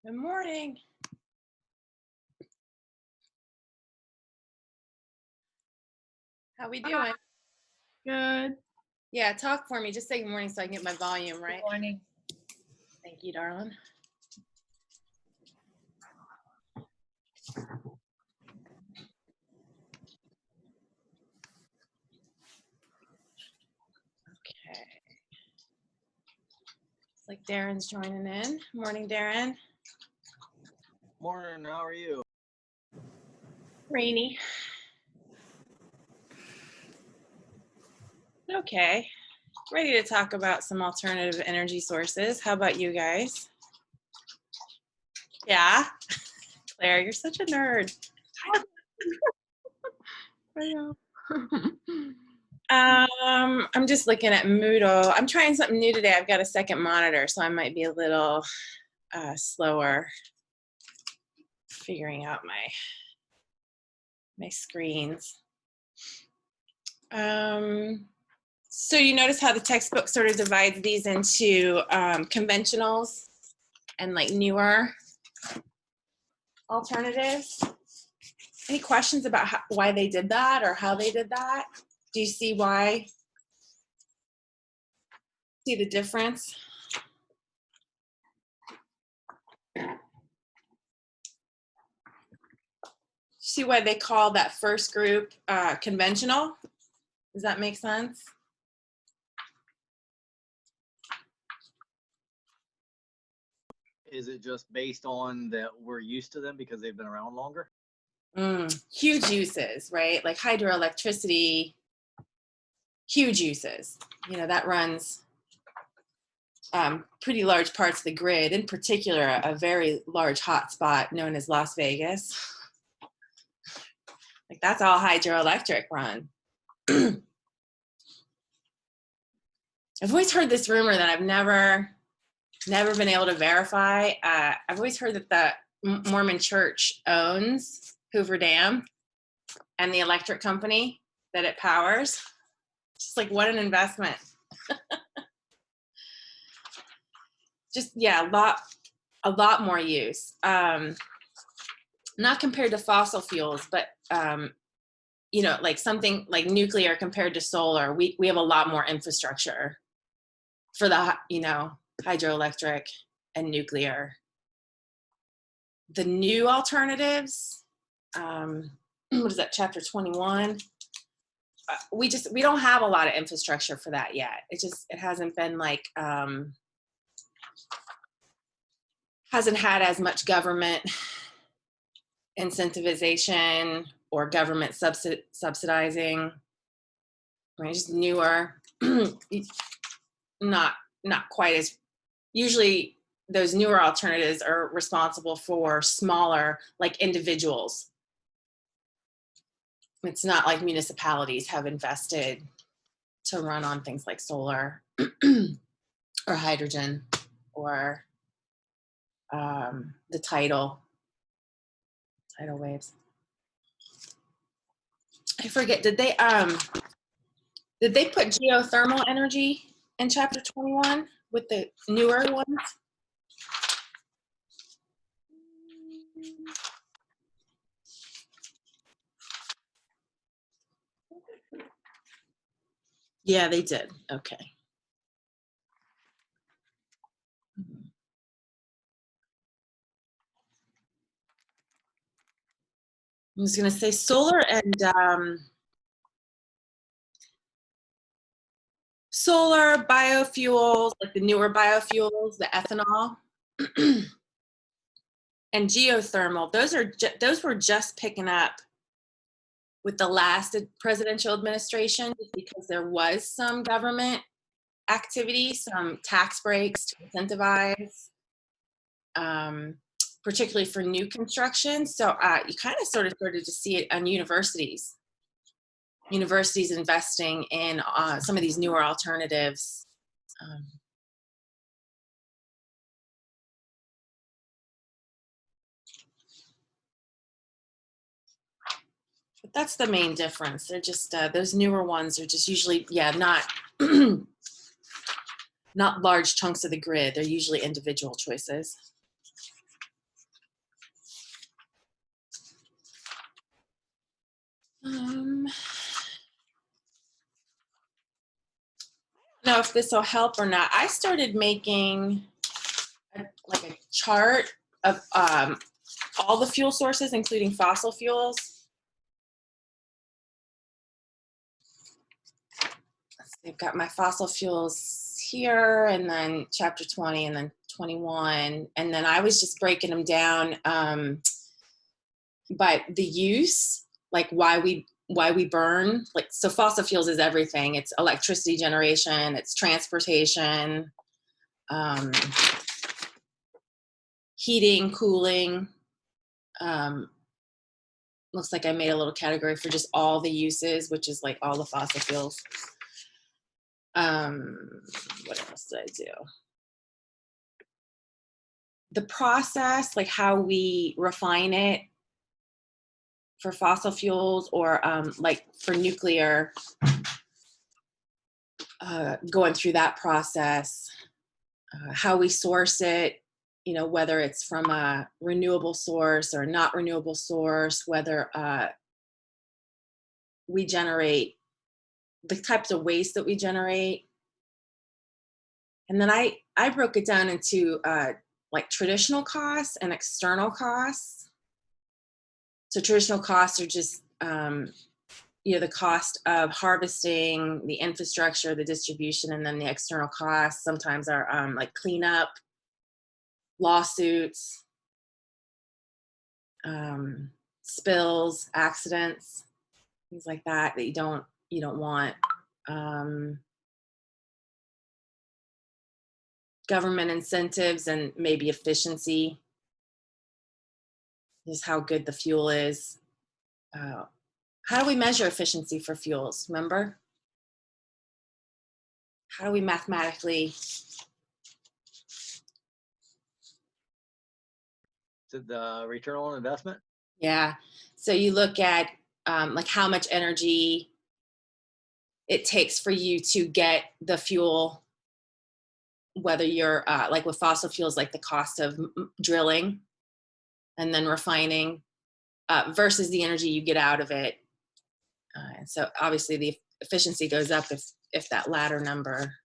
Good morning. How we doing? Good. Yeah, talk for me. Just say good morning so I can get my volume right. Good morning. Thank you, darling. Okay. It's like Darren's joining in. Morning, Darren. Morning, how are you? Rainy. Okay. Ready to talk about some alternative energy sources. How about you guys? Yeah. Claire, you're such a nerd. I know. I'm just looking at Moodle. I'm trying something new today. I've got a second monitor, so I might be a little slower figuring out my screens. So you notice how the textbook sort of divides these into conventionals and like newer alternatives. Any questions about why they did that or how they did that? Do you see why? See the difference? See why they call that first group conventional? Does that make sense? Is it just based on that we're used to them because they've been around longer? Huge uses, right? Like hydroelectricity, huge uses. You know, that runs pretty large parts of the grid, in particular, a very large hotspot known as Las Vegas. Like that's all hydroelectric run. I've always heard this rumor that I've never been able to verify. I've always heard that the Mormon Church owns Hoover Dam and the electric company that it powers. Just like, what an investment. Just, yeah, a lot more use. Not compared to fossil fuels, but you know, like something like nuclear compared to solar, we have a lot more infrastructure for the, you know, hydroelectric and nuclear. The new alternatives, what is that, chapter 21? We don't have a lot of infrastructure for that yet. It hasn't been like, hasn't had as much government incentivization or government subsidizing. I mean, just newer, not quite as, usually those newer alternatives are responsible for smaller, like individuals. It's not like municipalities have invested to run on things like solar or hydrogen or the tidal waves. I forget, did they put geothermal energy in chapter 21 with the newer ones? Yeah, they did. Okay. I was going to say solar and solar biofuels, like the newer biofuels, the ethanol, and geothermal. Those were just picking up with the last presidential administration because there was some government activity, some tax breaks to incentivize, particularly for new construction. So you kind of sort of started to see it on universities investing in some of these newer alternatives. But that's the main difference. They're just, those newer ones are just usually, yeah, not, not large chunks of the grid. They're usually individual choices. I don't know if this will help or not. I started making like a chart of all the fuel sources, including fossil fuels. I've got my fossil fuels here, and then chapter 20, and then 21. And then I was just breaking them down by the use, like why we burn. Like, so fossil fuels is everything. It's electricity generation, it's transportation, heating, cooling. Looks like I made a little category for just all the uses, which is like all the fossil fuels. What else did I do? The process, like how we refine it for fossil fuels, or like for nuclear, going through that process, how we source it, you know, whether it's from a renewable source or not renewable source, whether we generate, the types of waste that we generate. And then I broke it down into like traditional costs and external costs. So traditional costs are just, you know, the cost of harvesting, the infrastructure, the distribution, and then the external costs sometimes are like cleanup, lawsuits, spills, accidents, things like that that you don't want. Government incentives and maybe efficiency, is how good the fuel is. How do we measure efficiency for fuels? Remember? How do we mathematically? To the return on investment? Yeah. So you look at like how much energy it takes for you to get the fuel, whether you're like with fossil fuels, like the cost of drilling and then refining versus the energy you get out of it. And so obviously the efficiency goes up if that latter number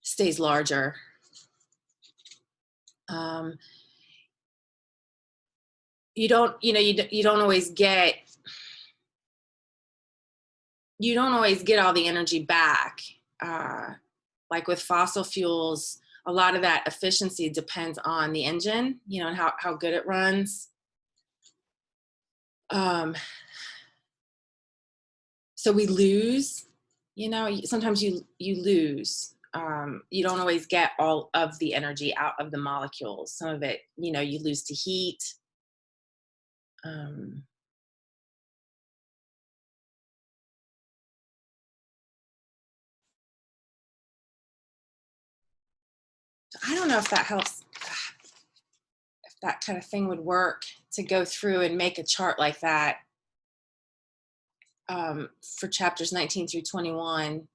stays larger. You don't always get all the energy back. Like with fossil fuels, a lot of that efficiency depends on the engine, you know, and how good it runs. So we lose, you know, sometimes you lose. You don't always get all of the energy out of the molecules. Some of it, you know, you lose to heat. I don't know if that helps, if that kind of thing would work to go through and make a chart like that for chapters 19 through 21.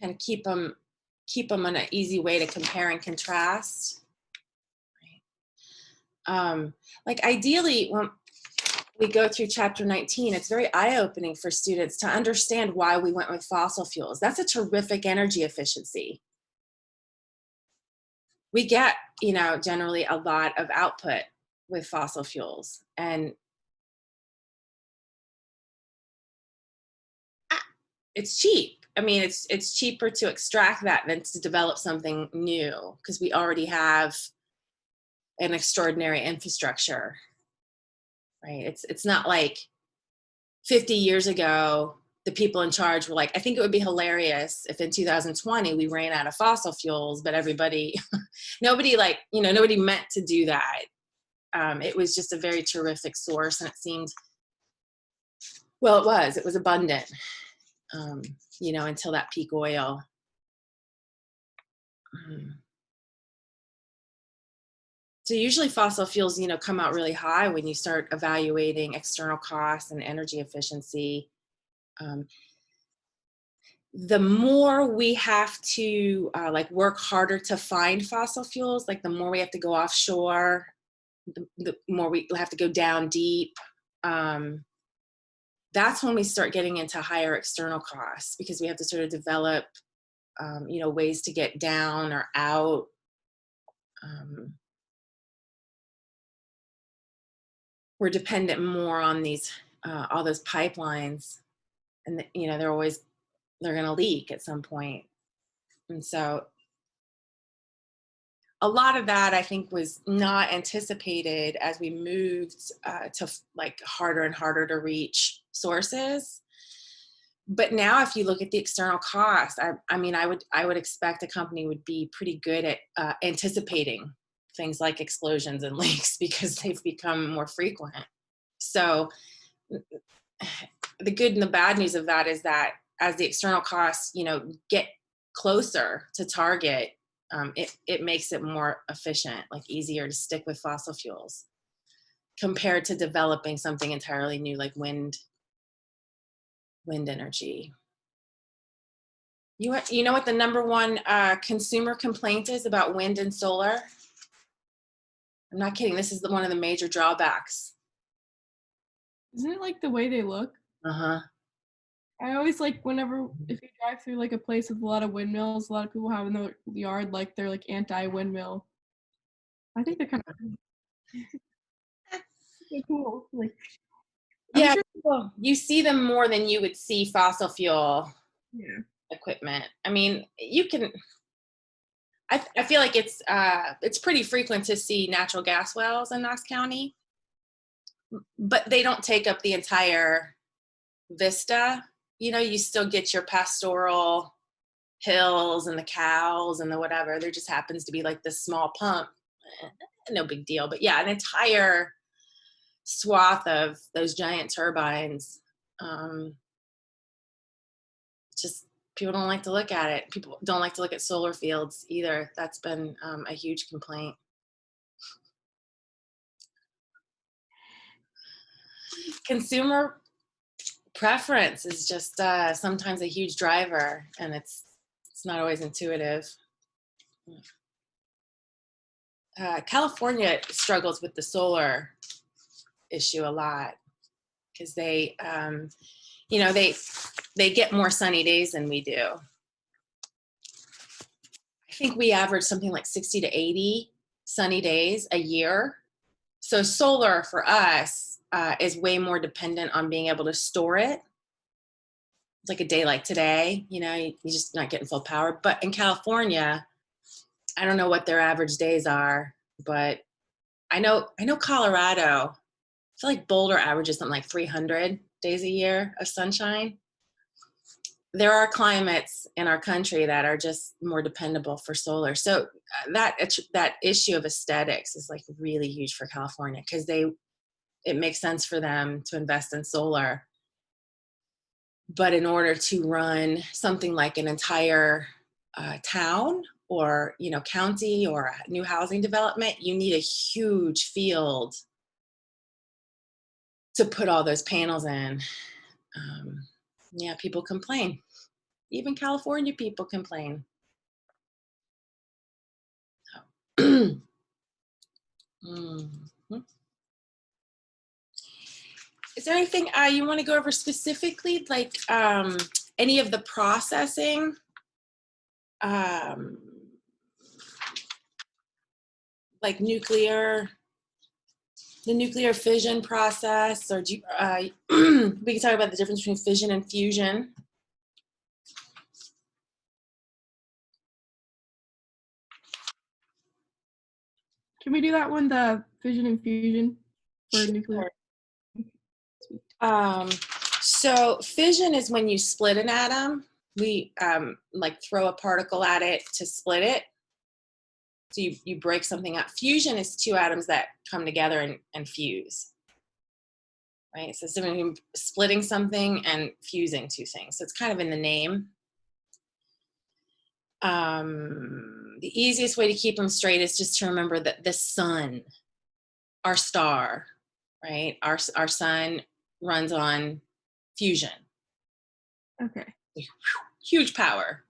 Kind of keep them on an easy way to compare and contrast. Like ideally, when we go through chapter 19, it's very eye-opening for students to understand why we went with fossil fuels. That's a terrific energy efficiency. We get, you know, generally a lot of output with fossil fuels, and it's cheap. I mean, it's cheaper to extract that than to develop something new, because we already have an extraordinary infrastructure, right? It's not like 50 years ago, the people in charge were like, I think it would be hilarious if in 2020 we ran out of fossil fuels, but nobody meant to do that. It was just a very terrific source, and it seemed, well, it was abundant, you know, until that peak oil. So usually fossil fuels, you know, come out really high when you start evaluating external costs and energy efficiency. The more we have to like work harder to find fossil fuels, like the more we have to go offshore, the more we have to go down deep. Um, that's when we start getting into higher external costs because we have to sort of develop, ways to get down or out. Um, we're dependent more on these all those pipelines, and they're going to leak at some point, and so a lot of that I think was not anticipated as we moved like harder and harder to reach sources. But now if you look at the external cost, I mean, I would expect a company would be pretty good at anticipating things like explosions and leaks because they've become more frequent. So the good and the bad news of that is that as the external costs, get closer to target, it makes it more efficient, like easier to stick with fossil fuels compared to developing something entirely new like wind energy. You know what the number one consumer complaint is about wind and solar? I'm not kidding. This is one of the major drawbacks. Isn't it like the way they look? Uh-huh. I always like whenever if you drive through like a place with a lot of windmills, a lot of people have in their yard like they're like anti-windmill. I think they're kind of cool. Like I'm Yeah, sure. well, you see them more than you would see fossil fuel Yeah. equipment. I mean, you can. I feel like it's pretty frequent to see natural gas wells in Knox County, but they don't take up the entire vista. You still get your pastoral hills and the cows and the whatever. There just happens to be like this small pump. No big deal. But yeah, an entire swath of those giant turbines. Just people don't like to look at it. People don't like to look at solar fields either. That's been a huge complaint. Consumer preference is just sometimes a huge driver, and it's not always intuitive. California struggles with the solar issue a lot because they get more sunny days than we do. I think we average something like 60 to 80 sunny days a year. So solar for us is way more dependent on being able to store it. It's like a day like today, you're just not getting full power. But in California, I don't know what their average days are, but I know Colorado, I feel like Boulder averages something like 300 days a year of sunshine. There are climates in our country that are just more dependable for solar. So that issue of aesthetics is like really huge for California because it makes sense for them to invest in solar. But in order to run something like an entire town or county or a new housing development, you need a huge field to put all those panels in. Yeah, people complain. Even California people complain. Mhm. Is there anything you want to go over specifically, like any of the processing? Like the nuclear fission process, or we can talk about the difference between fission and fusion. Can we do that one, the fission and fusion for nuclear? So fission is when you split an atom. We like throw a particle at it to split it. So you break something up. Fusion is two atoms that come together and fuse. Right? So it's different between splitting something and fusing two things. So it's kind of in the name. The easiest way to keep them straight is just to remember that the sun, our star, right? Our sun runs on fusion. Okay. Huge power.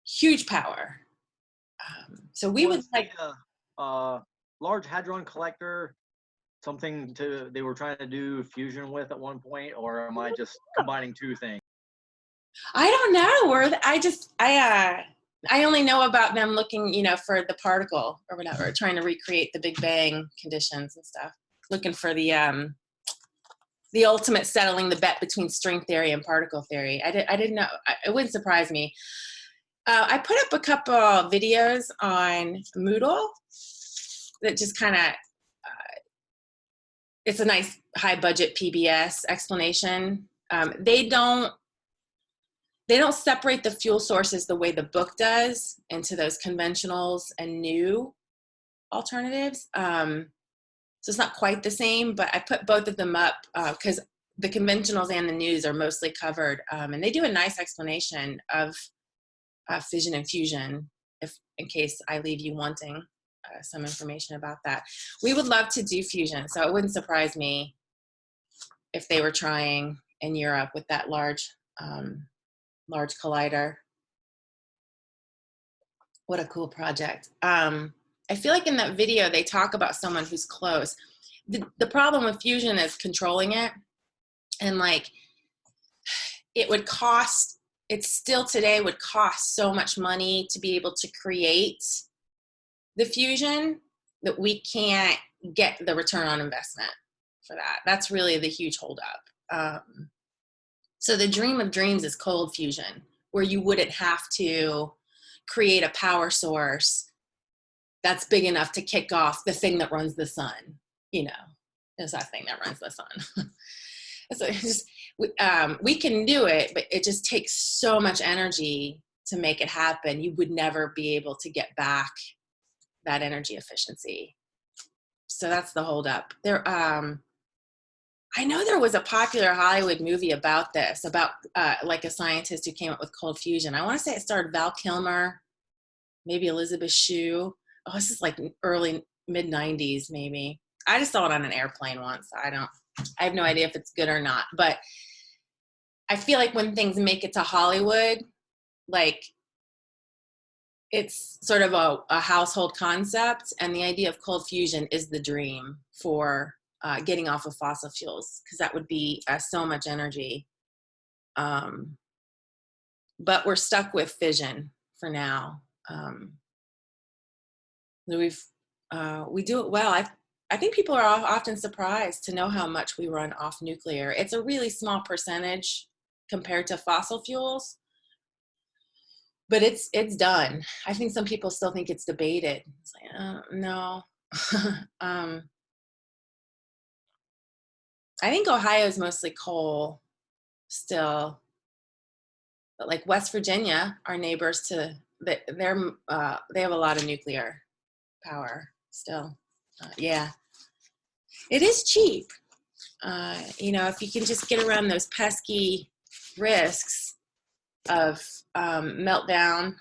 Huge power. So we would like. Large Hadron Collector something they were trying to do fusion with at one point, or am I just combining two things? I don't know. I only know about them looking, for the particle or whatever, trying to recreate the Big Bang conditions and stuff. Looking for the ultimate settling the bet between string theory and particle theory. I didn't know. It wouldn't surprise me. I put up a couple of videos on Moodle that just kind of, it's a nice high budget PBS explanation. They don't separate the fuel sources the way the book does into those conventionals and new alternatives. So it's not quite the same, but I put both of them up because the conventionals and the news are mostly covered. And they do a nice explanation of fission and fusion, in case I leave you wanting some information about that. We would love to do fusion, so it wouldn't surprise me if they were trying in Europe with that large collider. What a cool project. I feel like in that video they talk about someone who's close. The problem with fusion is controlling it, and it still today would cost so much money to be able to create the fusion that we can't get the return on investment for that. That's really the huge holdup. So the dream of dreams is cold fusion, where you wouldn't have to create a power source that's big enough to kick off the thing that runs the sun. There's that thing that runs the sun. So we can do it, but it just takes so much energy to make it happen. You would never be able to get back that energy efficiency. So that's the holdup. I know there was a popular Hollywood movie about this, about a scientist who came up with cold fusion. I want to say it starred Val Kilmer, maybe Elizabeth Shue. Oh, this is early mid-90s maybe. I just saw it on an airplane once. I have no idea if it's good or not, but I feel like when things make it to Hollywood, it's sort of a household concept, and the idea of cold fusion is the dream for getting off of fossil fuels, because that would be so much energy. But we're stuck with fission for now. We do it well. I think people are often surprised to know how much we run off nuclear. It's a really small percentage compared to fossil fuels, but it's done. I think some people still think it's debated. It's no. I think Ohio is mostly coal still, but West Virginia, our neighbors they have a lot of nuclear power still. Yeah, it is cheap. If you can just get around those pesky risks of meltdown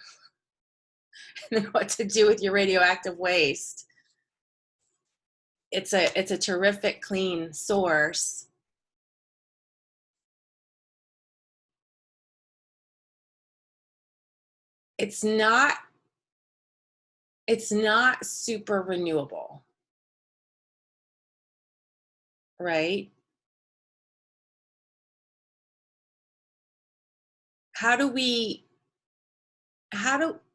and what to do with your radioactive waste. It's a terrific clean source. It's not super renewable, right?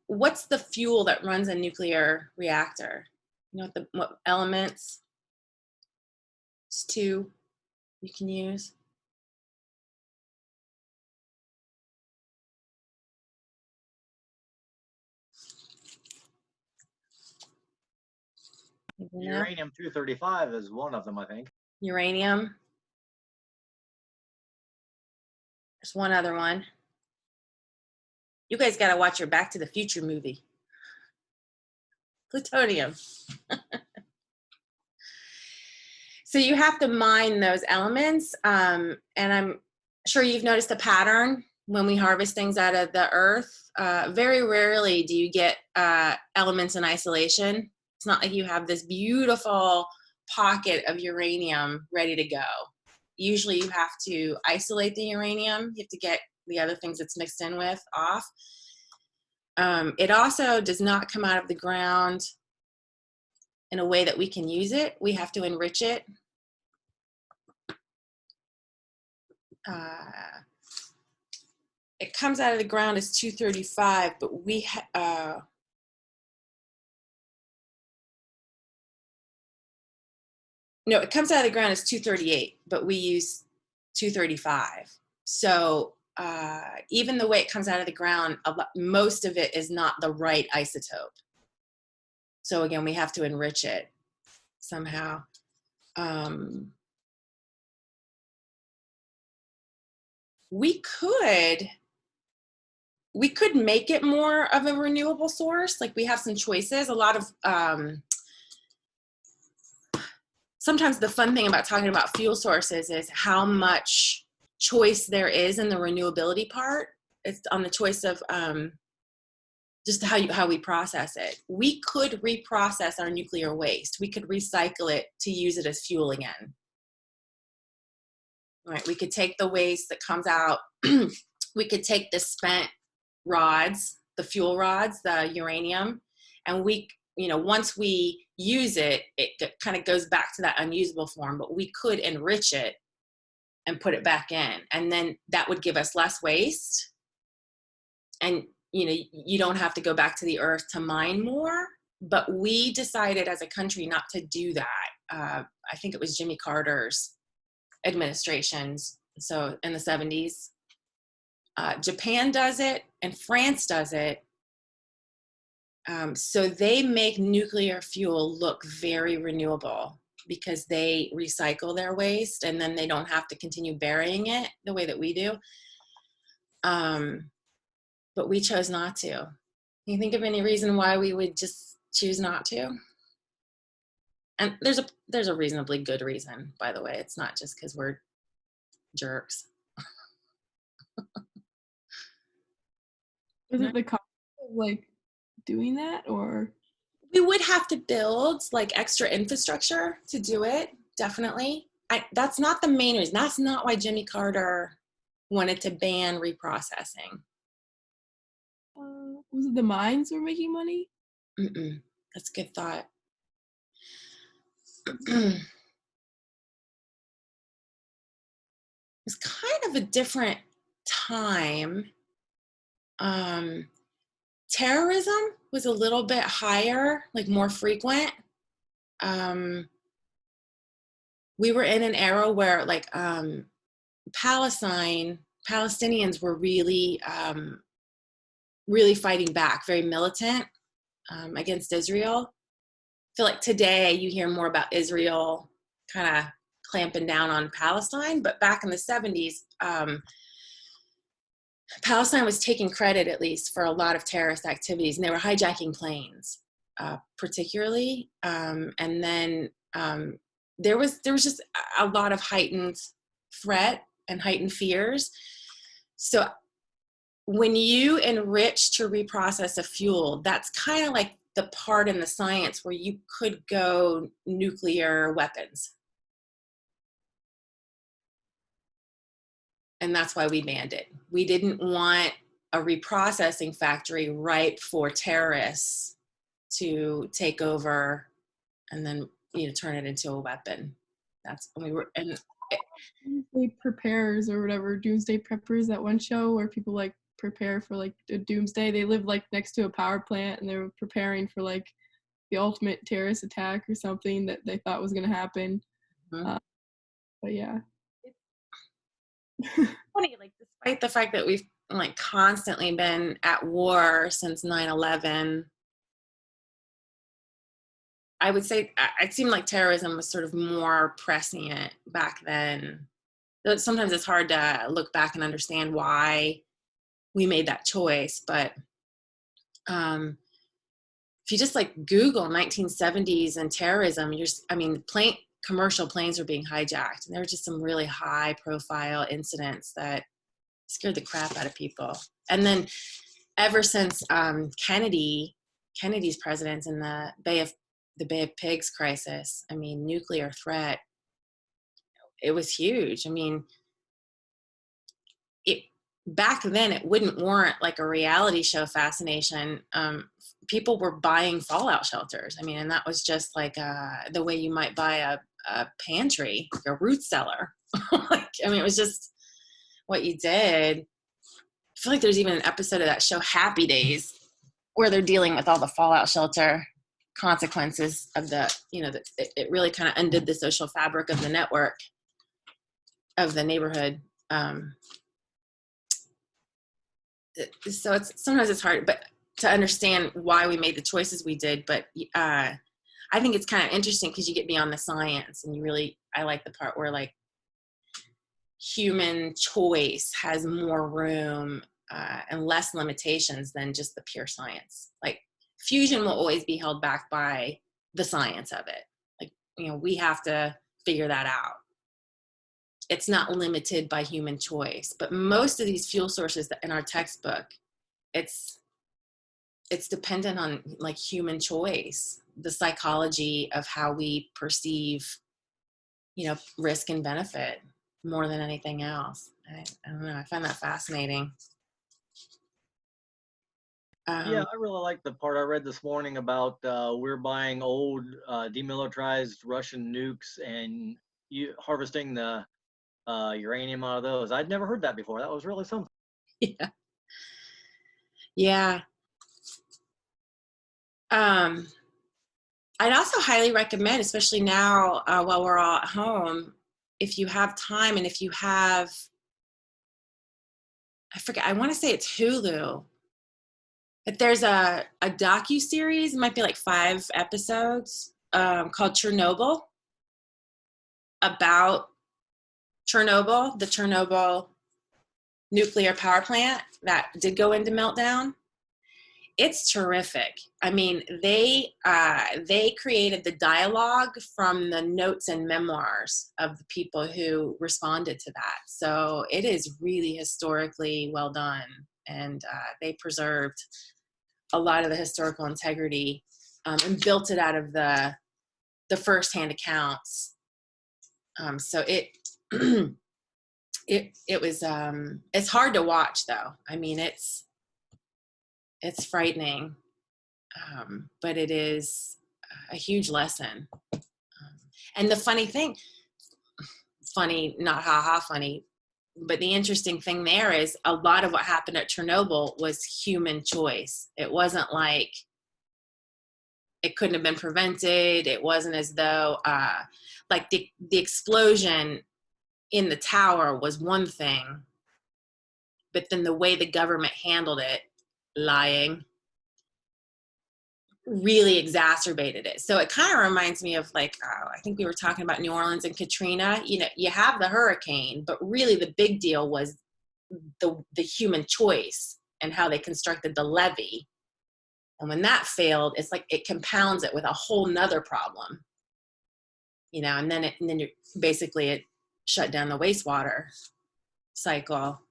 What's the fuel that runs a nuclear reactor? What elements? It's two you can use. Uranium-235 is one of them, I think. Uranium. There's one other one. You guys got to watch your Back to the Future movie. Plutonium. So you have to mine those elements. And I'm sure you've noticed a pattern when we harvest things out of the earth. Very rarely do you get elements in isolation. It's not like you have this beautiful pocket of uranium ready to go. Usually you have to isolate the uranium. You have to get the other things it's mixed in with off. It also does not come out of the ground in a way that we can use it, we have to enrich it. It comes out of the ground as 235, but no, it comes out of the ground as 238, but we use 235. So even the way it comes out of the ground, most of it is not the right isotope. So again, we have to enrich it somehow. We could make it more of a renewable source. Like we have some choices. A lot of sometimes the fun thing about talking about fuel sources is how much choice there is in the renewability part. It's on the choice of just how we process it. We could reprocess our nuclear waste. We could recycle it to use it as fuel again. Right? We could take the waste that comes out. We could take the spent rods, the fuel rods, the uranium, and once we use it, it kind of goes back to that unusable form, but we could enrich it and put it back in. And then that would give us less waste. And, you don't have to go back to the earth to mine more. But we decided as a country not to do that. I think it was Jimmy Carter's administrations. So in the 70s, Japan does it and France does it. So they make nuclear fuel look very renewable because they recycle their waste and then they don't have to continue burying it the way that we do. But we chose not to. Can you think of any reason why we would just choose not to? And there's a reasonably good reason, by the way. It's not just because we're jerks. Was it the cost of like doing that, or? We would have to build like extra infrastructure to do it, definitely. That's not the main reason. That's not why Jimmy Carter wanted to ban reprocessing. Was it the mines were making money? That's a good thought. It's kind of a different time. Terrorism was a little bit higher, like more frequent. We were in an era where like Palestinians were really, really fighting back, very militant against Israel. I feel like today you hear more about Israel kind of clamping down on Palestine, but back in the 70s, Palestine was taking credit, at least, for a lot of terrorist activities, and they were hijacking planes, particularly. And then there was just a lot of heightened threat and heightened fears. So when you enrich to reprocess a fuel, that's kind of like the part in the science where you could go nuclear weapons. And that's why we banned it. We didn't want a reprocessing factory ripe for terrorists to take over and then turn it into a weapon. That's when we were. And Doomsday Preparers or whatever, Doomsday Preppers, that one show where people like prepare for like a doomsday. They live like next to a power plant and they're preparing for like the ultimate terrorist attack or something that they thought was going to happen. But yeah. Funny, like despite the fact that we've like constantly been at war since 9/11, I would say it seemed like terrorism was sort of more prescient back then. Sometimes it's hard to look back and understand why we made that choice, but if you just like Google 1970s and terrorism, commercial planes were being hijacked, and there were just some really high profile incidents that scared the crap out of people. And then ever since Kennedy's presidents in the Bay of Pigs crisis, nuclear threat, it was huge. back then it wouldn't warrant like a reality show fascination. People were buying fallout shelters. I mean, and that was just like the way you might buy a pantry, a root cellar. Like, I mean, it was just what you did. I feel like there's even an episode of that show Happy Days where they're dealing with all the fallout shelter consequences of the, you know, it really kind of undid the social fabric of the network, of the neighborhood. So sometimes it's hard, but to understand why we made the choices we did. But I think it's kind of interesting because you get beyond the science, and I like the part where like human choice has more room and less limitations than just the pure science. Like fusion will always be held back by the science of it. Like, you know, we have to figure that out. It's not limited by human choice, but most of these fuel sources that in our textbook, it's dependent on like human choice, the psychology of how we perceive, you know, risk and benefit more than anything else. I don't know. I find that fascinating. Yeah, I really like the part I read this morning about we're buying old demilitarized Russian nukes and harvesting the uranium out of those. I'd never heard that before. That was really something. Yeah. Yeah. I'd also highly recommend, especially now while we're all at home, if you have time and if you have, I forget, I want to say it's Hulu, but there's a docu-series, it might be like 5 episodes, called Chernobyl, about Chernobyl, the Chernobyl nuclear power plant that did go into meltdown. It's terrific. I mean, they created the dialogue from the notes and memoirs of the people who responded to that. So it is really historically well done, and they preserved a lot of the historical integrity and built it out of the firsthand accounts. So it was it's hard to watch though. I mean, it's frightening, but it is a huge lesson. And the funny thing, funny, not ha-ha funny, but the interesting thing there is a lot of what happened at Chernobyl was human choice. It wasn't like it couldn't have been prevented. It wasn't as though like the explosion in the tower was one thing, but then the way the government handled it, lying, really exacerbated it. So it kind of reminds me of like, I think we were talking about New Orleans and Katrina. You know, you have the hurricane, but really the big deal was the human choice and how they constructed the levee. And when that failed, it's like it compounds it with a whole nother problem. You know, and then it shut down the wastewater cycle.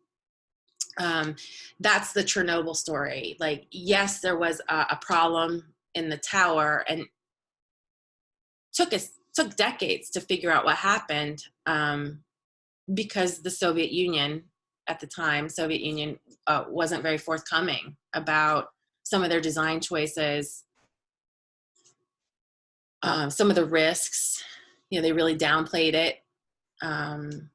That's the Chernobyl story. Like, yes, there was a problem in the tower, and took decades to figure out what happened, because the Soviet Union at the time, wasn't very forthcoming about some of their design choices, some of the risks. You know, they really downplayed it, and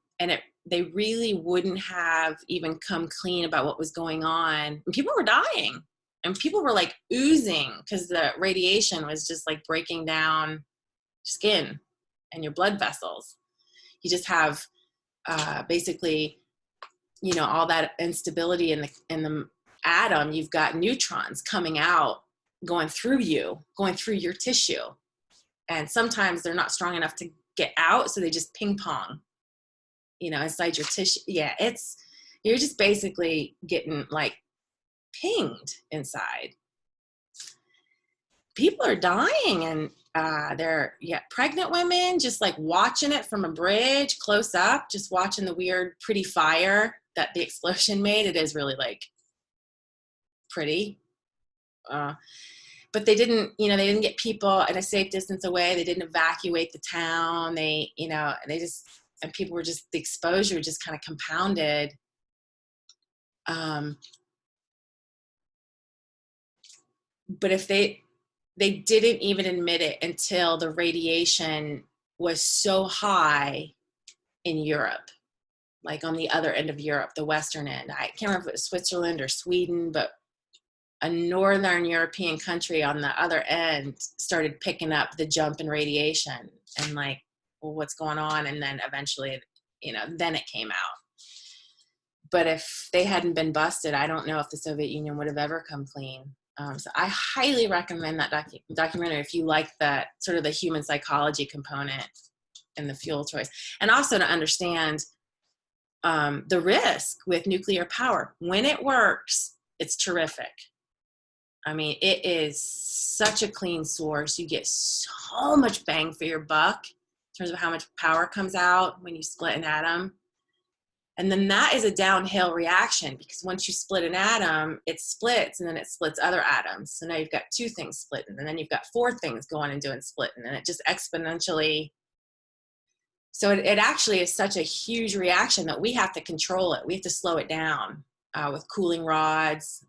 they really wouldn't have even come clean about what was going on. And people were dying, and people were like oozing because the radiation was just like breaking down skin and your blood vessels. You just have basically, you know, all that instability in the atom. You've got neutrons coming out, going through your tissue, and sometimes they're not strong enough to get out, so they just ping pong, you know, inside your tissue. Yeah, you're just basically getting like pinged inside. People are dying, and they're pregnant women just like watching it from a bridge close up, just watching the weird pretty fire that the explosion made. It is really like pretty, but they didn't get people at a safe distance away. They didn't evacuate the town. And people were just, the exposure just kind of compounded But if they didn't even admit it until the radiation was so high in Europe, like on the other end of Europe, the western end. I can't remember if it was Switzerland or Sweden, but a northern European country on the other end started picking up the jump in radiation and like, well, what's going on? And then eventually, then it came out. But if they hadn't been busted, I don't know if the Soviet Union would have ever come clean. So I highly recommend that documentary if you like that sort of the human psychology component in the fuel choice, and also to understand the risk with nuclear power. When it works, it's terrific. I mean, it is such a clean source. You get so much bang for your buck in terms of how much power comes out when you split an atom. And then that is a downhill reaction, because once you split an atom, it splits and then it splits other atoms. So now you've got 2 things splitting, and then you've got 4 things going and doing splitting, and it just exponentially. So it actually is such a huge reaction that we have to control it. We have to slow it down with cooling rods,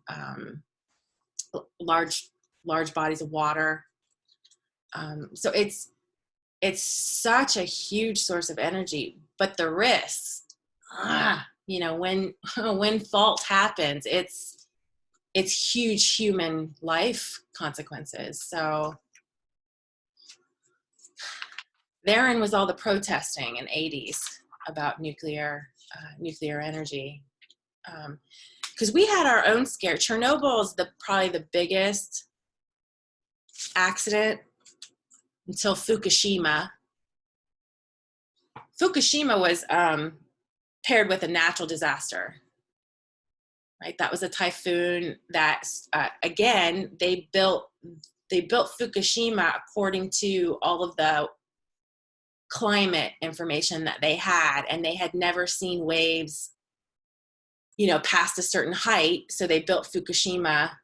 large bodies of water. So it's such a huge source of energy, but the risks, when fault happens, it's huge human life consequences. So therein was all the protesting in '80s about nuclear energy. Because we had our own scare. Chernobyl is probably the biggest accident until Fukushima. Fukushima was paired with a natural disaster, right? That was a typhoon that, again, they built Fukushima according to all of the climate information that they had, and they had never seen waves, past a certain height. So they built Fukushima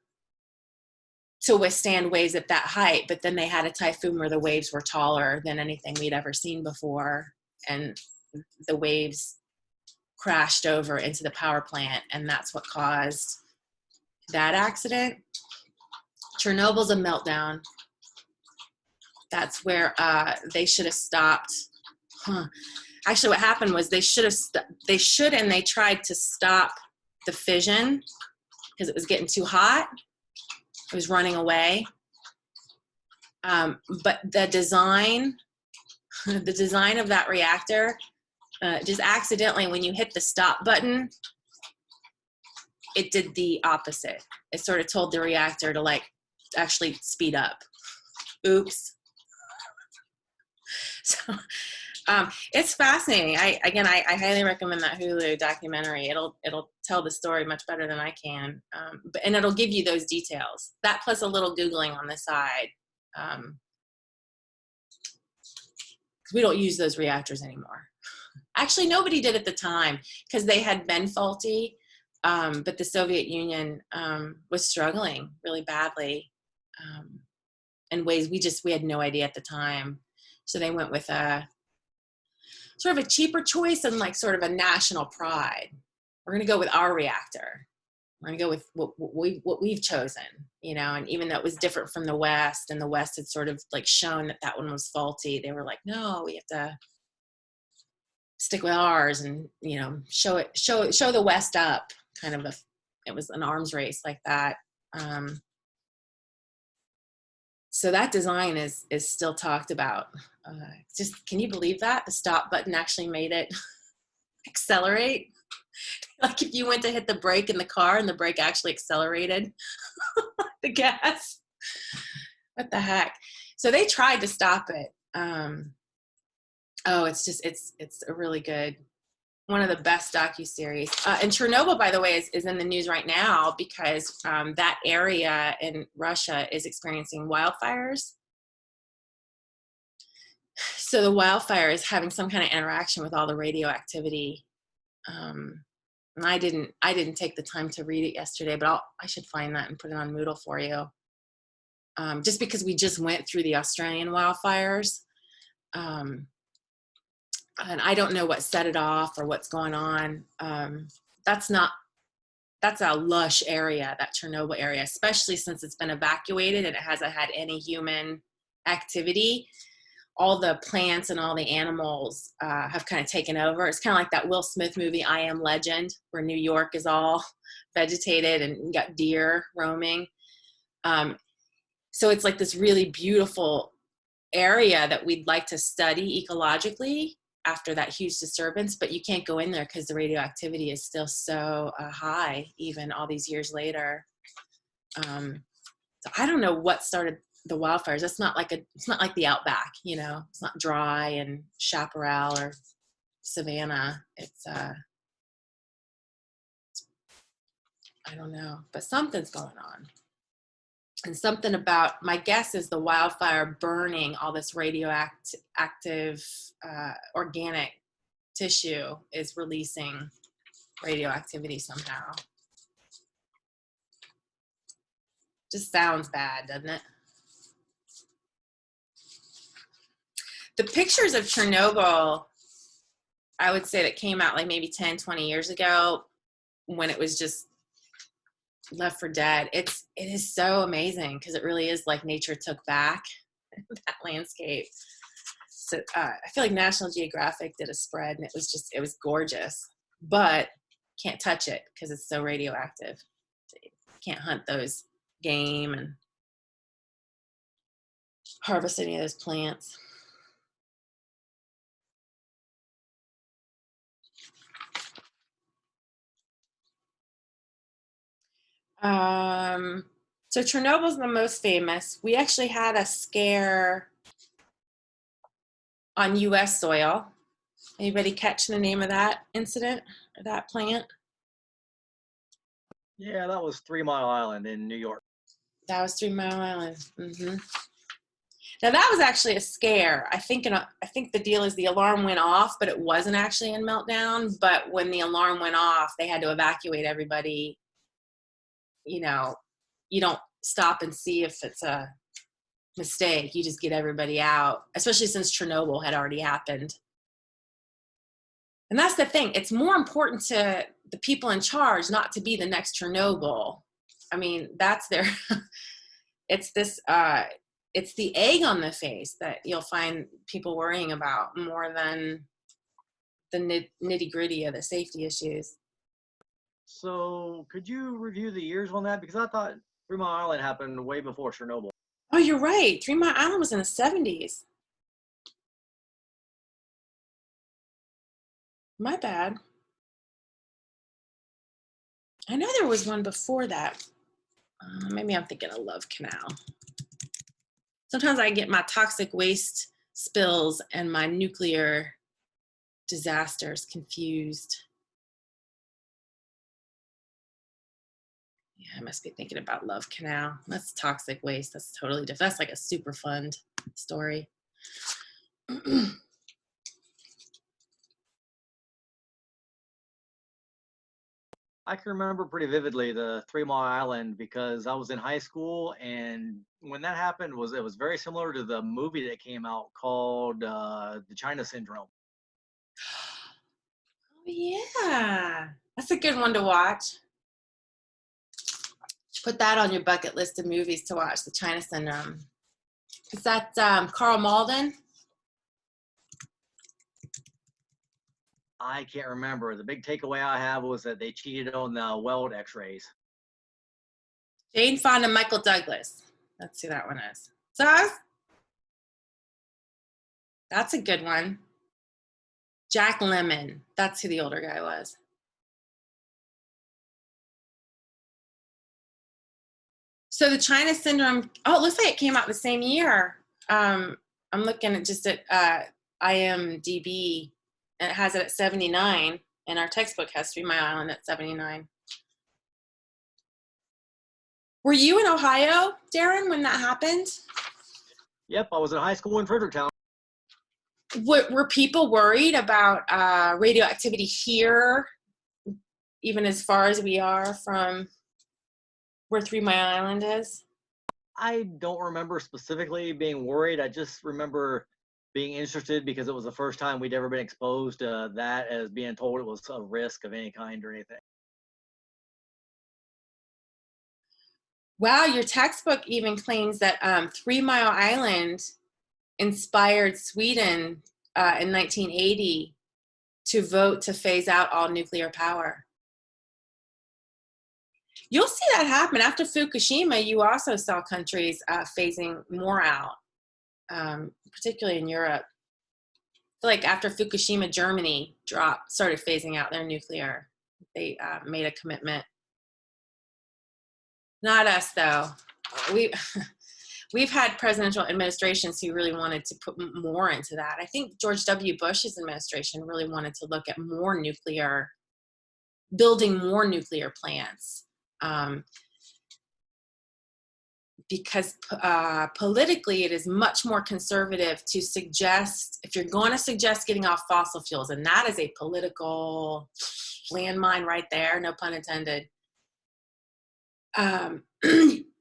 to withstand waves at that height. But then they had a typhoon where the waves were taller than anything we'd ever seen before. And the waves crashed over into the power plant. And that's what caused that accident. Chernobyl's a meltdown. That's where they should have stopped. Actually, what happened was they tried to stop the fission because it was getting too hot. It was running away. But the design of that reactor, just accidentally, when you hit the stop button, it did the opposite. It sort of told the reactor to actually speed up. Oops. So it's fascinating. I highly recommend that Hulu documentary. It'll tell the story much better than I can, and it'll give you those details. That plus a little Googling on the side, because we don't use those reactors anymore. Actually, nobody did at the time because they had been faulty, but the Soviet Union was struggling really badly in ways we had no idea at the time. So they went with a sort of a cheaper choice and sort of a national pride. We're going to go with our reactor. We're going to go with what we've chosen, and even though it was different from the West, and the West had sort of shown that one was faulty, they were like, no, we have to stick with ours and, show the West up, kind of it was an arms race like that. So that design is still talked about. Just, can you believe that? The stop button actually made it accelerate. If you went to hit the brake in the car and the brake actually accelerated the gas. What the heck? So they tried to stop it. It's a really good, one of the best docuseries. And Chernobyl, by the way, is in the news right now because that area in Russia is experiencing wildfires. So the wildfire is having some kind of interaction with all the radioactivity. And I didn't take the time to read it yesterday, but I should find that and put it on Moodle for you. Just because we just went through the Australian wildfires. And I don't know what set it off or what's going on. That's not that's a lush area, that Chernobyl area, especially since it's been evacuated and it hasn't had any human activity. All the plants and all the animals have kind of taken over. It's kind of like that Will Smith movie, I Am Legend, where New York is all vegetated and you got deer roaming. So it's like this really beautiful area that we'd like to study ecologically after that huge disturbance, but you can't go in there because the radioactivity is still so high, even all these years later. So I don't know what started the wildfires. It's not like the outback, you know, it's not dry and chaparral or savanna. It's, I don't know, but something's going on. And something about, my guess is the wildfire burning all this radioactive organic tissue is releasing radioactivity somehow. Just sounds bad, doesn't it? The pictures of Chernobyl, I would say, that came out like maybe 10, 20 years ago when it was just left for dead. It is so amazing because it really is like nature took back that landscape. So I feel like National Geographic did a spread and it was gorgeous, but can't touch it because it's so radioactive. So you can't hunt those game and harvest any of those plants. So Chernobyl's the most famous. We actually had a scare on US soil. Anybody catch the name of that incident or that plant? Yeah, that was 3 Mile Island in New York. That was 3 Mile Island. Mm-hmm. Now that was actually a scare. I think the deal is the alarm went off, but it wasn't actually in meltdown. But when the alarm went off, they had to evacuate everybody. You know, you don't stop and see if it's a mistake. You just get everybody out, especially since Chernobyl had already happened. And that's the thing. It's more important to the people in charge not to be the next Chernobyl. I mean, that's their, it's this, it's the egg on the face that you'll find people worrying about more than the nitty gritty of the safety issues. So could you review the years on that? Because I thought 3 Mile Island happened way before Chernobyl. Oh, you're right. 3 Mile Island was in the 70s. My bad. I know there was one before that. Maybe I'm thinking of Love Canal. Sometimes I get my toxic waste spills and my nuclear disasters confused. Yeah, I must be thinking about Love Canal. That's toxic waste. That's totally different. That's like a Superfund story. I can remember pretty vividly the 3 Mile Island because I was in high school, and when that happened, it was very similar to the movie that came out called The China Syndrome. Oh, yeah. That's a good one to watch. Put that on your bucket list of movies to watch, The China Syndrome. Is that Carl Malden? I can't remember. The big takeaway I have was that they cheated on the weld x-rays. Jane Fonda, Michael Douglas. That's who that one is. So that's a good one. Jack Lemmon. That's who the older guy was. So the China Syndrome, oh, it looks like it came out the same year. I'm looking at just at IMDb, and it has it at 79, and our textbook has 3 Mile Island at 79. Were you in Ohio, Darren, when that happened? Yep, I was in high school in Fredericktown. Were people worried about radioactivity here, even as far as we are from where 3 Mile Island is? I don't remember specifically being worried. I just remember being interested because it was the first time we'd ever been exposed to that, as being told it was a risk of any kind or anything. Wow, your textbook even claims that 3 Mile Island inspired Sweden in 1980 to vote to phase out all nuclear power. You'll see that happen after Fukushima. You also saw countries phasing more out, particularly in Europe. Like after Fukushima, Germany started phasing out their nuclear. They made a commitment. Not us, though. We've had presidential administrations who really wanted to put more into that. I think George W. Bush's administration really wanted to look at more nuclear, building more nuclear plants. Because politically it is much more conservative to suggest, if you're going to suggest getting off fossil fuels, and that is a political landmine right there, no pun intended,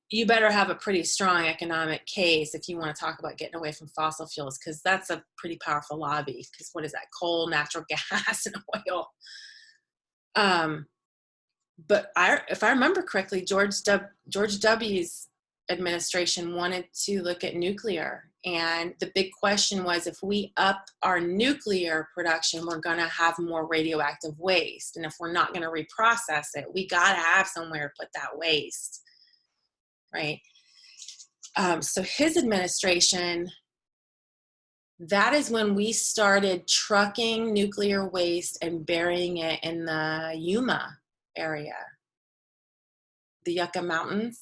you better have a pretty strong economic case if you want to talk about getting away from fossil fuels, because that's a pretty powerful lobby, because what is that, coal, natural gas, and oil. But if I remember correctly, George W.'s administration wanted to look at nuclear. And the big question was, if we up our nuclear production, we're going to have more radioactive waste. And if we're not going to reprocess it, we got to have somewhere to put that waste, right? So his administration, that is when we started trucking nuclear waste and burying it in the Yuma area, the Yucca Mountains.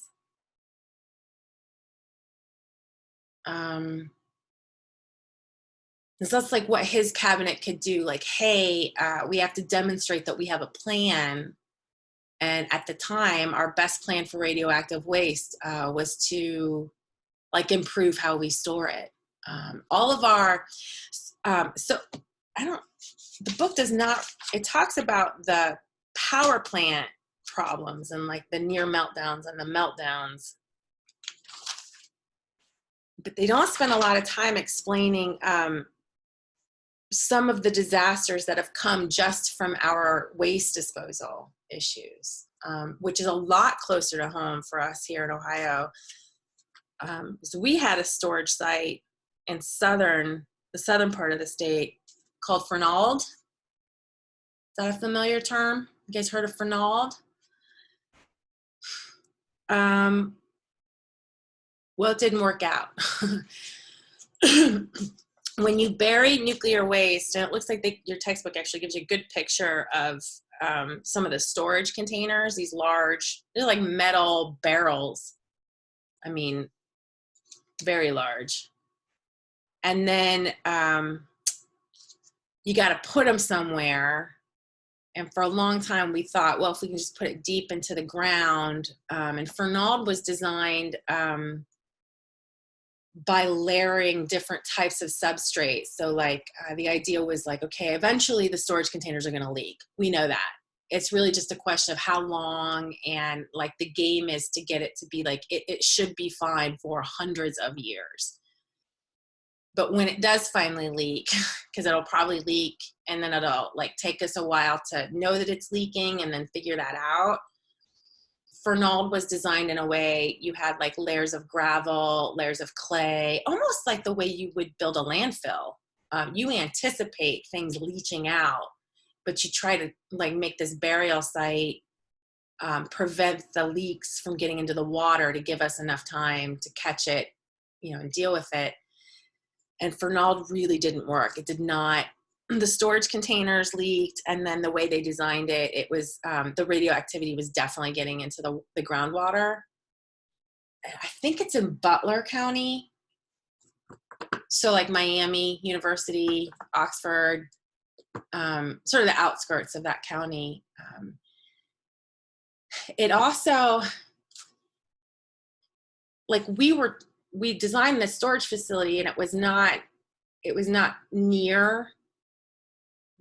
So that's like what his cabinet could do. Like, hey, we have to demonstrate that we have a plan. And at the time, our best plan for radioactive waste was to like improve how we store it. All of our, so the book does not, it talks about the power plant problems and like the near meltdowns and the meltdowns, but they don't spend a lot of time explaining some of the disasters that have come just from our waste disposal issues, which is a lot closer to home for us here in Ohio. So we had a storage site in the southern part of the state called Fernald. Is that a familiar term? You guys heard of Fernald? Well, it didn't work out. When you bury nuclear waste, and it looks like your textbook actually gives you a good picture of some of the storage containers, these large, they're like metal barrels. I mean, very large. And then you got to put them somewhere. And for a long time, we thought, well, if we can just put it deep into the ground. And Fernald was designed by layering different types of substrates. So like the idea was like, okay, eventually the storage containers are going to leak. We know that. It's really just a question of how long, and like the game is to get it to be like, it should be fine for hundreds of years. But when it does finally leak, because it'll probably leak and then it'll like take us a while to know that it's leaking and then figure that out. Fernald was designed in a way you had like layers of gravel, layers of clay, almost like the way you would build a landfill. You anticipate things leaching out, but you try to like make this burial site prevent the leaks from getting into the water to give us enough time to catch it, and deal with it. And Fernald really didn't work. It did not. The storage containers leaked, and then the way they designed it, it was the radioactivity was definitely getting into the groundwater. I think it's in Butler County. So like Miami University, Oxford, sort of the outskirts of that county. It also, like we designed this storage facility, and it was not near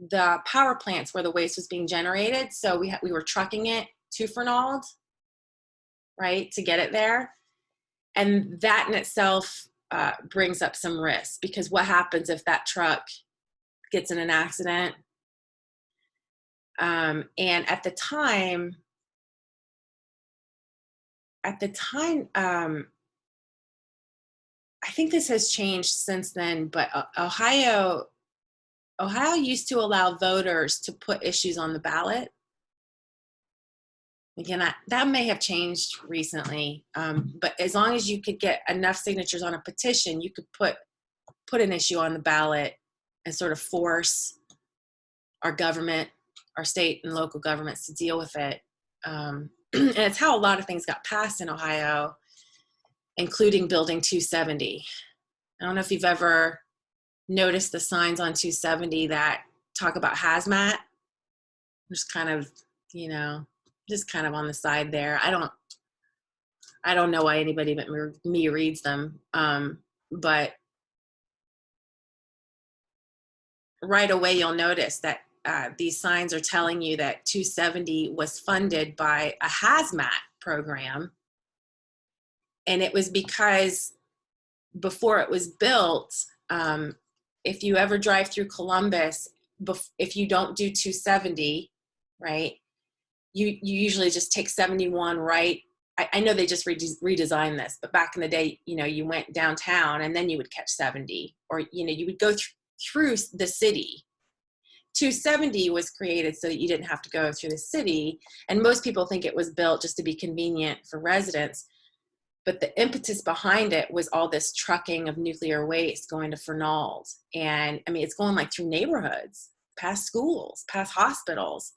the power plants where the waste was being generated. So we were trucking it to Fernald, right, to get it there. And that in itself brings up some risk, because what happens if that truck gets in an accident? And at the time, at the time, I think this has changed since then, but Ohio used to allow voters to put issues on the ballot. Again, that may have changed recently, but as long as you could get enough signatures on a petition, you could put an issue on the ballot and sort of force our government, our state and local governments to deal with it. And it's how a lot of things got passed in Ohio, including Building 270. I don't know if you've ever noticed the signs on 270 that talk about hazmat. Just kind of, just kind of on the side there. I don't know why anybody but me reads them. But right away you'll notice that these signs are telling you that 270 was funded by a hazmat program. And it was because before it was built, if you ever drive through Columbus, if you don't do 270, right, you usually just take 71 right. I know they just redesigned this, but back in the day, you went downtown and then you would catch 70, or, you would go through the city. 270 was created so that you didn't have to go through the city. And most people think it was built just to be convenient for residents. But the impetus behind it was all this trucking of nuclear waste going to Fernald. And I mean, it's going like through neighborhoods, past schools, past hospitals.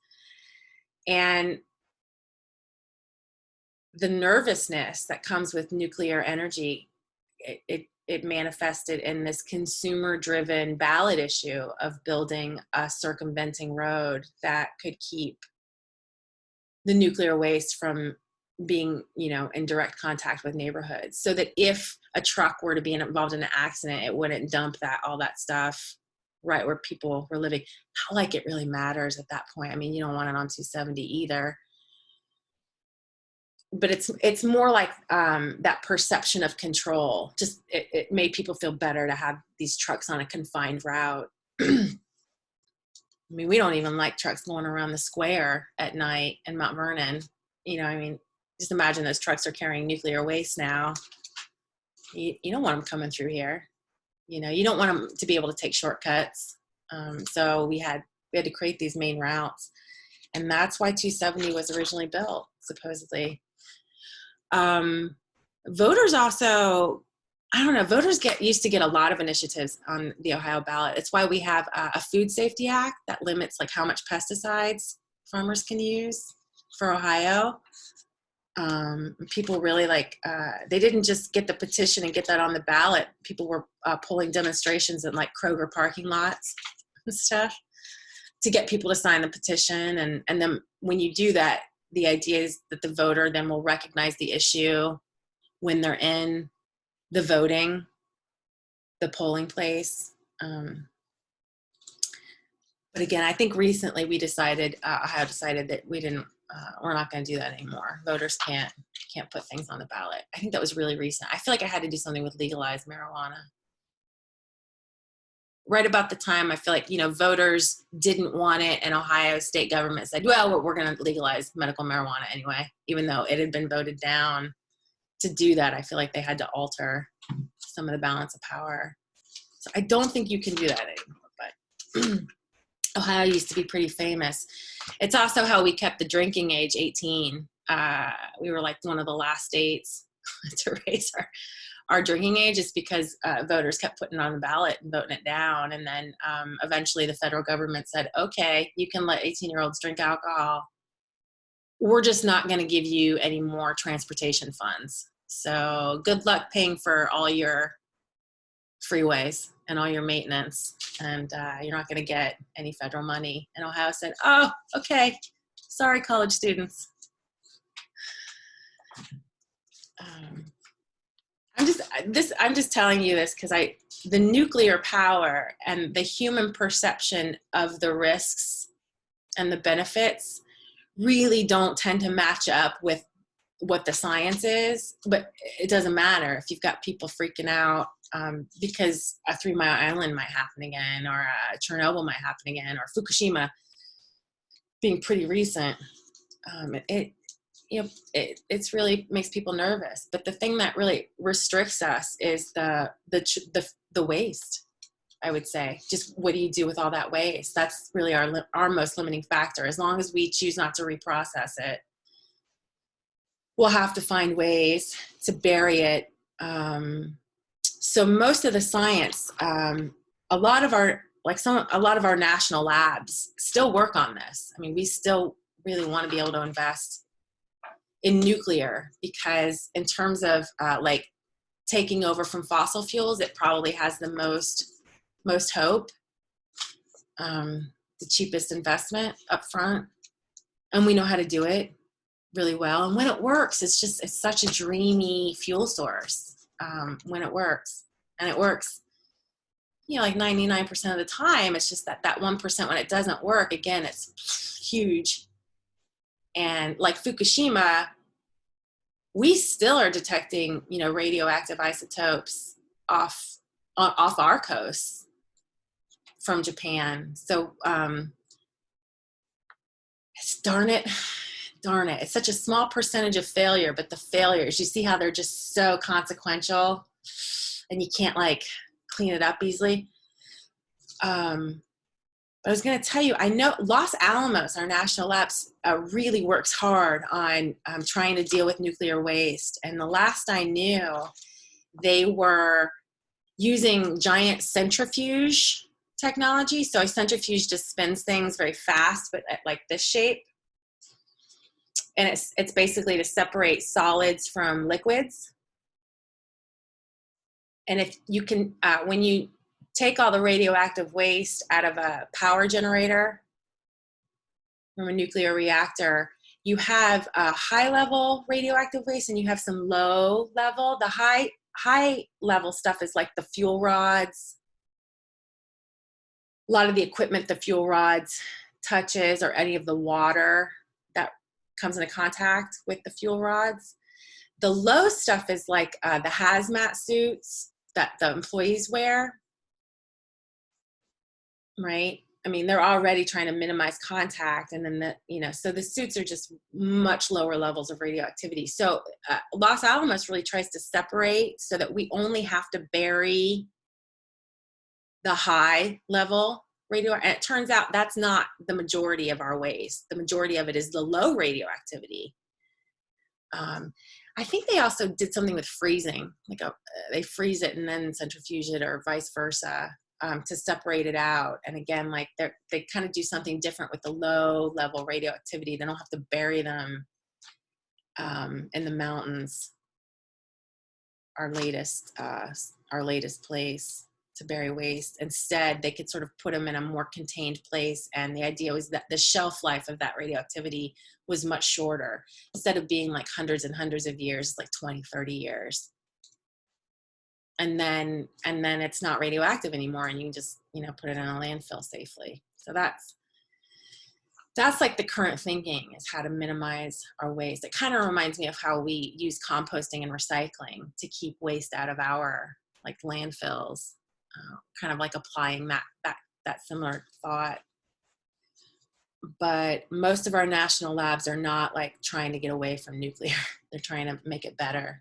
And the nervousness that comes with nuclear energy, it manifested in this consumer-driven ballot issue of building a circumventing road that could keep the nuclear waste from being, in direct contact with neighborhoods, so that if a truck were to be involved in an accident, it wouldn't dump all that stuff right where people were living. Not like it really matters at that point. I mean, you don't want it on 270 either. But it's more like that perception of control. Just it made people feel better to have these trucks on a confined route. I mean, we don't even like trucks going around the square at night in Mount Vernon. I mean, just imagine those trucks are carrying nuclear waste now. You don't want them coming through here. You don't want them to be able to take shortcuts. So we had to create these main routes. And that's why 270 was originally built, supposedly. Voters also, voters used to get a lot of initiatives on the Ohio ballot. It's why we have a Food Safety Act that limits like how much pesticides farmers can use for Ohio. People really they didn't just get the petition and get that on the ballot. People were pulling demonstrations in like Kroger parking lots and stuff to get people to sign the petition. And then when you do that, the idea is that the voter then will recognize the issue when they're in the the polling place. But again, I think recently Ohio decided that we're not going to do that anymore. Voters can't put things on the ballot. I think that was really recent. I feel like I had to do something with legalized marijuana. Right about the time I feel like, voters didn't want it, and Ohio state government said, well, we're going to legalize medical marijuana anyway, even though it had been voted down. To do that, I feel like they had to alter some of the balance of power. So I don't think you can do that anymore, but Ohio used to be pretty famous. It's also how we kept the drinking age 18. We were like one of the last states to raise our drinking age, is because voters kept putting it on the ballot and voting it down. And then eventually the federal government said, okay, you can let 18-year-olds drink alcohol. We're just not going to give you any more transportation funds. So good luck paying for all your freeways and all your maintenance. And you're not going to get any federal money. And Ohio said, oh, okay. Sorry, college students. I'm just telling you this because the nuclear power and the human perception of the risks and the benefits really don't tend to match up with what the science is. But it doesn't matter if you've got people freaking out because a 3 Mile Island might happen again, or Chernobyl might happen again, or Fukushima being pretty recent. you know, it's really makes people nervous. But the thing that really restricts us is the waste. I would say, just what do you do with all that waste? That's really our most limiting factor. As long as we choose not to reprocess it, we'll have to find ways to bury it. So most of the science, a lot of our national labs still work on this. I mean, we still really want to be able to invest in nuclear, because in terms of like taking over from fossil fuels, it probably has the most hope, the cheapest investment up front, and we know how to do it really well. And when it works, it's such a dreamy fuel source when it works. And it works, you know, like 99% of the time. It's just that 1% when it doesn't work, again, it's huge. And like Fukushima, we still are detecting, you know, radioactive isotopes off our coast from Japan. So darn it. It's such a small percentage of failure, but the failures, you see how they're just so consequential and you can't like clean it up easily. I was going to tell you, I know Los Alamos, our national labs, really works hard on trying to deal with nuclear waste. And the last I knew, they were using giant centrifuge technology. So a centrifuge just spins things very fast, but at like this shape. And it's basically to separate solids from liquids. And if you can, when you take all the radioactive waste out of a power generator from a nuclear reactor, you have a high level radioactive waste and you have some low level. The high level stuff is like the fuel rods, a lot of the equipment the fuel rods touches, or any of the water that comes into contact with the fuel rods. The low stuff is like the hazmat suits that the employees wear, right? I mean, they're already trying to minimize contact, and then so the suits are just much lower levels of radioactivity. So Los Alamos really tries to separate so that we only have to bury the high level radio. And it turns out that's not the majority of our waste. The majority of it is the low radioactivity. I think they also did something with freezing, like they freeze it and then centrifuge it, or vice versa, to separate it out. And again, like they kind of do something different with the low level radioactivity. They don't have to bury them in the mountains. Our latest place to bury waste. Instead, they could sort of put them in a more contained place. And the idea was that the shelf life of that radioactivity was much shorter. Instead of being like hundreds and hundreds of years, like 20, 30 years. And then it's not radioactive anymore, and you can just, put it in a landfill safely. So that's like the current thinking, is how to minimize our waste. It kind of reminds me of how we use composting and recycling to keep waste out of our like landfills, kind of like applying that similar thought. But most of our national labs are not like trying to get away from nuclear. They're trying to make it better.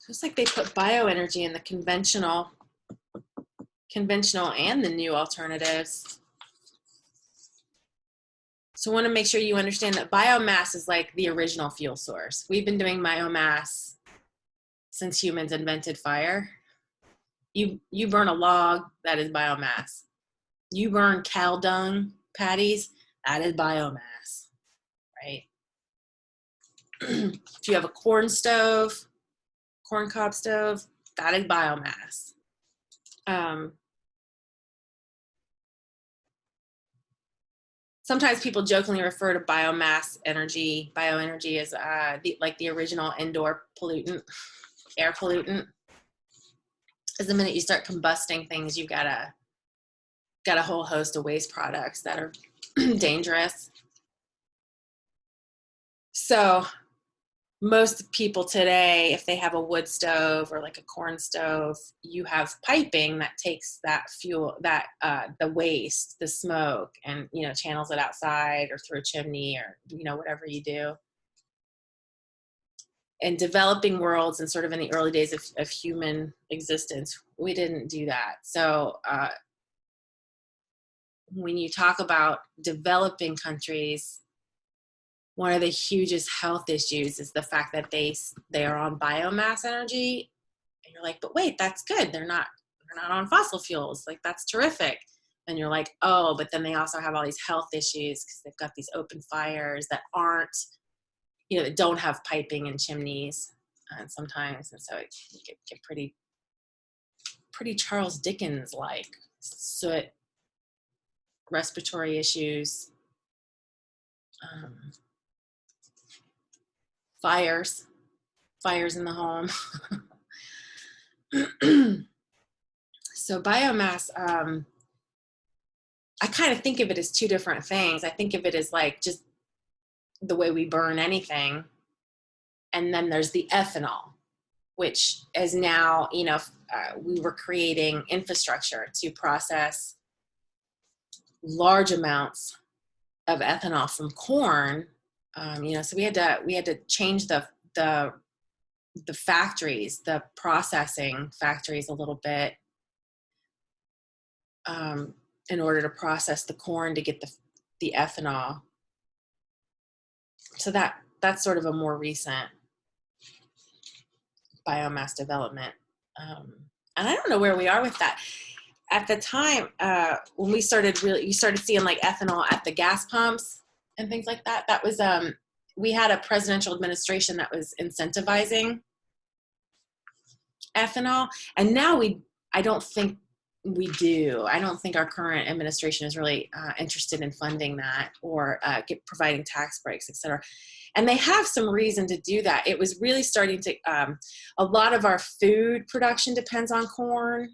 Looks like they put bioenergy in the conventional and the new alternatives. So I want to make sure you understand that biomass is like the original fuel source. We've been doing biomass since humans invented fire. You burn a log, that is biomass. You burn cow dung patties, that is biomass, right? If you have a corn cob stove, that is biomass. Sometimes people jokingly refer to bioenergy as the original indoor pollutant, air pollutant. Because the minute you start combusting things, you've got to got a whole host of waste products that are dangerous. So most people today, if they have a wood stove or like a corn stove, you have piping that takes that fuel, that the waste, the smoke, and channels it outside or through a chimney or whatever you do. In developing worlds and sort of in the early days of human existence, we didn't do that. So when you talk about developing countries, one of the hugest health issues is the fact that they are on biomass energy, and you're like, but wait, that's good. They're not on fossil fuels. Like, that's terrific. And you're like, oh, but then they also have all these health issues because they've got these open fires that aren't, that don't have piping and chimneys, and sometimes, and so it can get pretty Charles Dickens like. Soot, respiratory issues. Fires in the home. So biomass, I kind of think of it as two different things. I think of it as like just the way we burn anything. And then there's the ethanol, which is now, we were creating infrastructure to process large amounts of ethanol from corn. So we had to change the factories, the processing factories a little bit, in order to process the corn to get the ethanol. So that's sort of a more recent biomass development. And I don't know where we are with that. At the time, when you started seeing like ethanol at the gas pumps and things like that, that was, we had a presidential administration that was incentivizing ethanol. And now I don't think we do. I don't think our current administration is really interested in funding that or providing tax breaks, et cetera. And they have some reason to do that. It was really starting to, a lot of our food production depends on corn.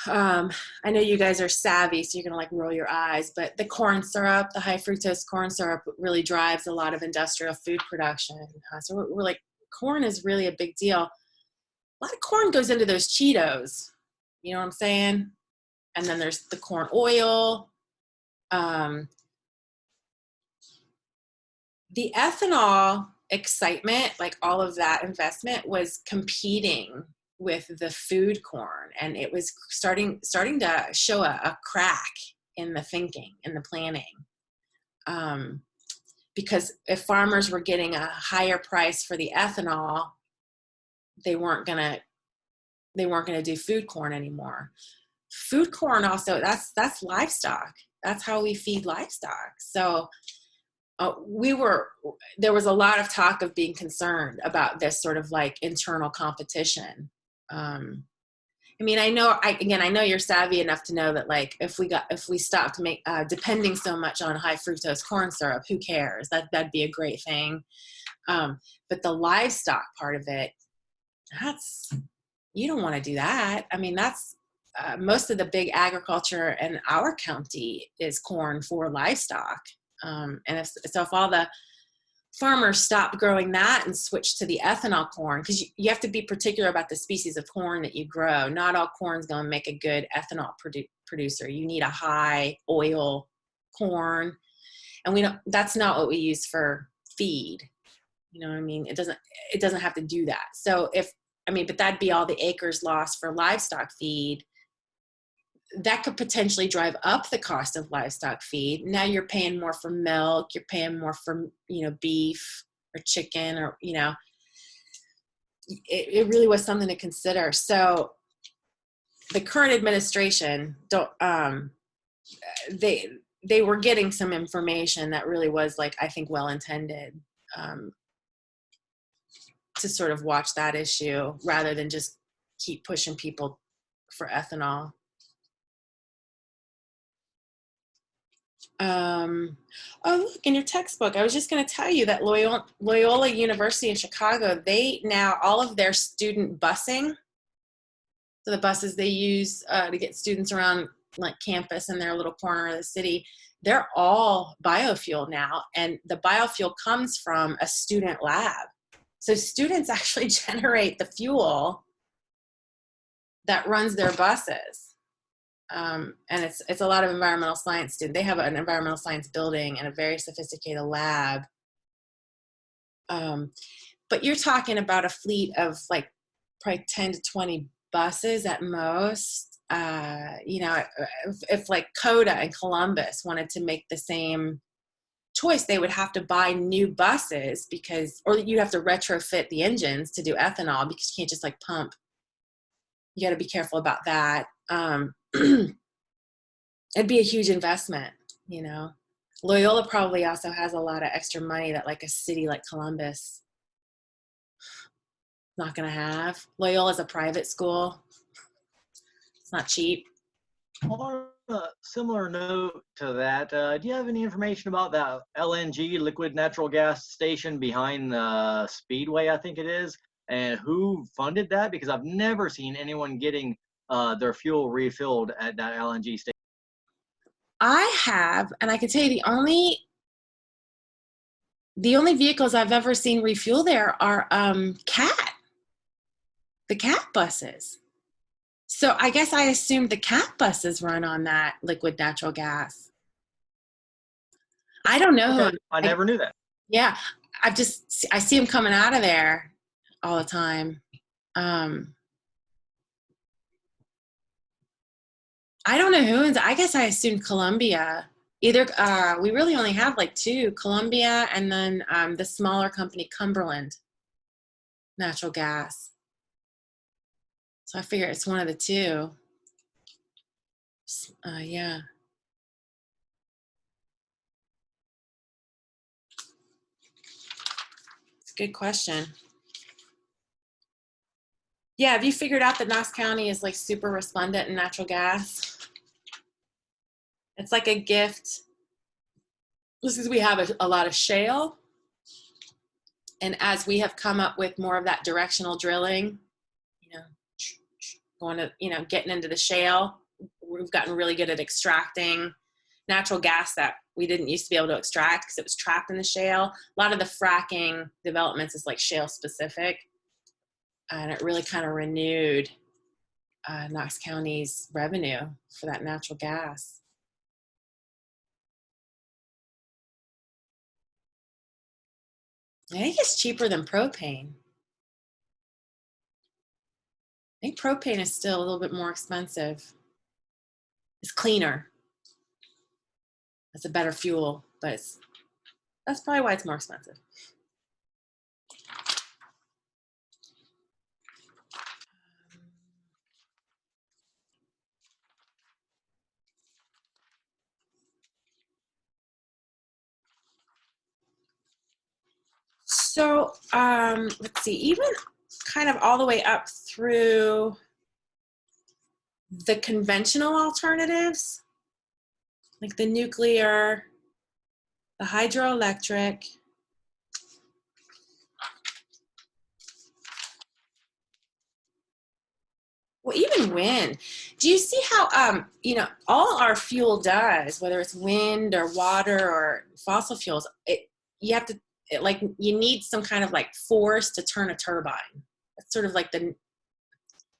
I know you guys are savvy, so you're going to like roll your eyes, but the corn syrup, the high fructose corn syrup really drives a lot of industrial food production. So we're like, corn is really a big deal. A lot of corn goes into those Cheetos. You know what I'm saying? And then there's the corn oil. The ethanol excitement, like all of that investment was competing with the food corn, and it was starting to show a crack in the thinking, in the planning. Because if farmers were getting a higher price for the ethanol, they weren't gonna do food corn anymore. Food corn also, that's livestock. That's how we feed livestock. So there was a lot of talk of being concerned about this sort of like internal competition. I mean, I know you're savvy enough to know that like if we stopped depending so much on high fructose corn syrup, who cares? That'd be a great thing. But the livestock part of it, you don't want to do that. I mean, that's most of the big agriculture in our county is corn for livestock. And if all the farmers stopped growing that and switched to the ethanol corn, because you have to be particular about the species of corn that you grow. Not all corn's going to make a good ethanol producer. You need a high oil corn, and that's not what we use for feed. You know what I mean? It doesn't have to do that. So but that'd be all the acres lost for livestock feed. That could potentially drive up the cost of livestock feed. Now you're paying more for milk, you're paying more for, beef or chicken, or, it really was something to consider. So the current administration they were getting some information that really was like, I think, well-intended, to sort of watch that issue rather than just keep pushing people for ethanol. Look, in your textbook, I was just going to tell you that Loyola University in Chicago, they now, all of their student busing, so the buses they use to get students around like campus in their little corner of the city, they're all biofuel now. And the biofuel comes from a student lab. So students actually generate the fuel that runs their buses. And it's a lot of environmental science students. They have an environmental science building and a very sophisticated lab. But you're talking about a fleet of like probably 10 to 20 buses at most. If like Coda and Columbus wanted to make the same choice, they would have to buy new buses or you'd have to retrofit the engines to do ethanol, because you can't just like pump. You got to be careful about that. It'd be a huge investment, Loyola probably also has a lot of extra money that like a city like Columbus is not going to have. Loyola is a private school. It's not cheap. On a similar note to that, do you have any information about that LNG, liquid natural gas station behind the Speedway, I think it is, and who funded that? Because I've never seen anyone getting their fuel refilled at that LNG station. I have, and I can tell you the only vehicles I've ever seen refuel there are the CAT buses. So I guess I assumed the CAT buses run on that liquid natural gas. I don't know. Okay, I never knew that. Yeah, I see them coming out of there all the time. I don't know who. I guess I assumed Columbia. Either we really only have like two, Columbia and then the smaller company Cumberland Natural Gas. So I figure it's one of the two. Yeah. It's a good question. Yeah, have you figured out that Knox County is like super resplendent in natural gas? It's like a gift. This is, we have a lot of shale. And as we have come up with more of that directional drilling, getting into the shale, we've gotten really good at extracting natural gas that we didn't used to be able to extract because it was trapped in the shale. A lot of the fracking developments is like shale specific. And it really kind of renewed Knox County's revenue for that natural gas. I think it's cheaper than propane. I think propane is still a little bit more expensive. It's cleaner. It's a better fuel, but that's probably why it's more expensive. So let's see, even kind of all the way up through the conventional alternatives, like the nuclear, the hydroelectric, well, even wind. Do you see how, all our fuel does, whether it's wind or water or fossil fuels, you need some kind of like force to turn a turbine. That's sort of like the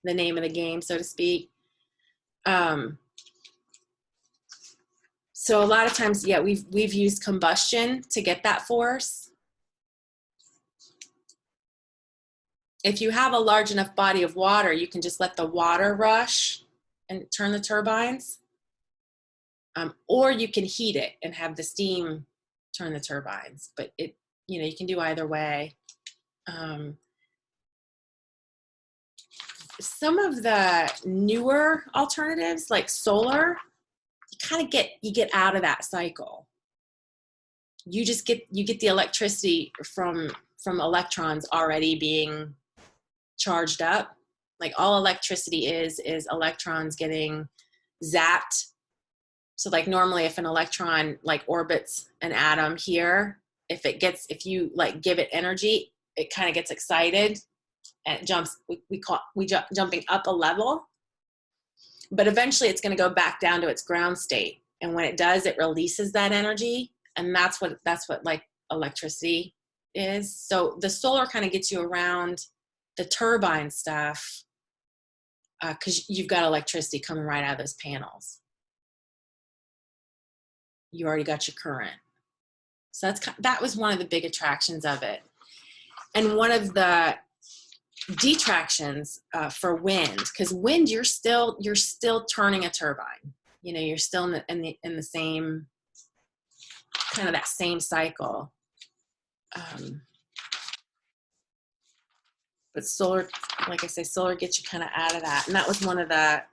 name of the game, so to speak. So a lot of times, yeah, we've used combustion to get that force. If you have a large enough body of water, you can just let the water rush and turn the turbines. Or you can heat it and have the steam turn the turbines. But you can do either way. Some of the newer alternatives, like solar, you get out of that cycle. You get the electricity from electrons already being charged up. Like all electricity is electrons getting zapped. So like normally if an electron like orbits an atom here, if you like give it energy, it kind of gets excited and it jumps, jumping up a level. But eventually it's going to go back down to its ground state. And when it does, it releases that energy. And that's what like electricity is. So the solar kind of gets you around the turbine stuff, because you've got electricity coming right out of those panels. You already got your current. So that was one of the big attractions of it. And one of the detractions for wind, because wind, you're still turning a turbine. You know, you're still in the same kind of that same cycle. But solar, like I say, solar gets you kind of out of that, and that was one of the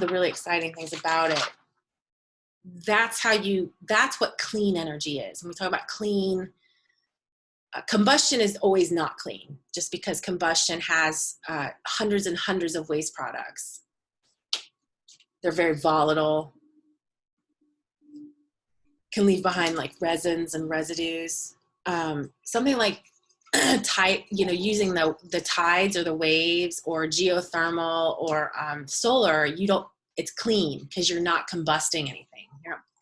really exciting things about it. That's what clean energy is. When we talk about clean, combustion is always not clean, just because combustion has hundreds and hundreds of waste products. They're very volatile, can leave behind like resins and residues. Something like using the tides or the waves or geothermal or solar, it's clean because you're not combusting anything.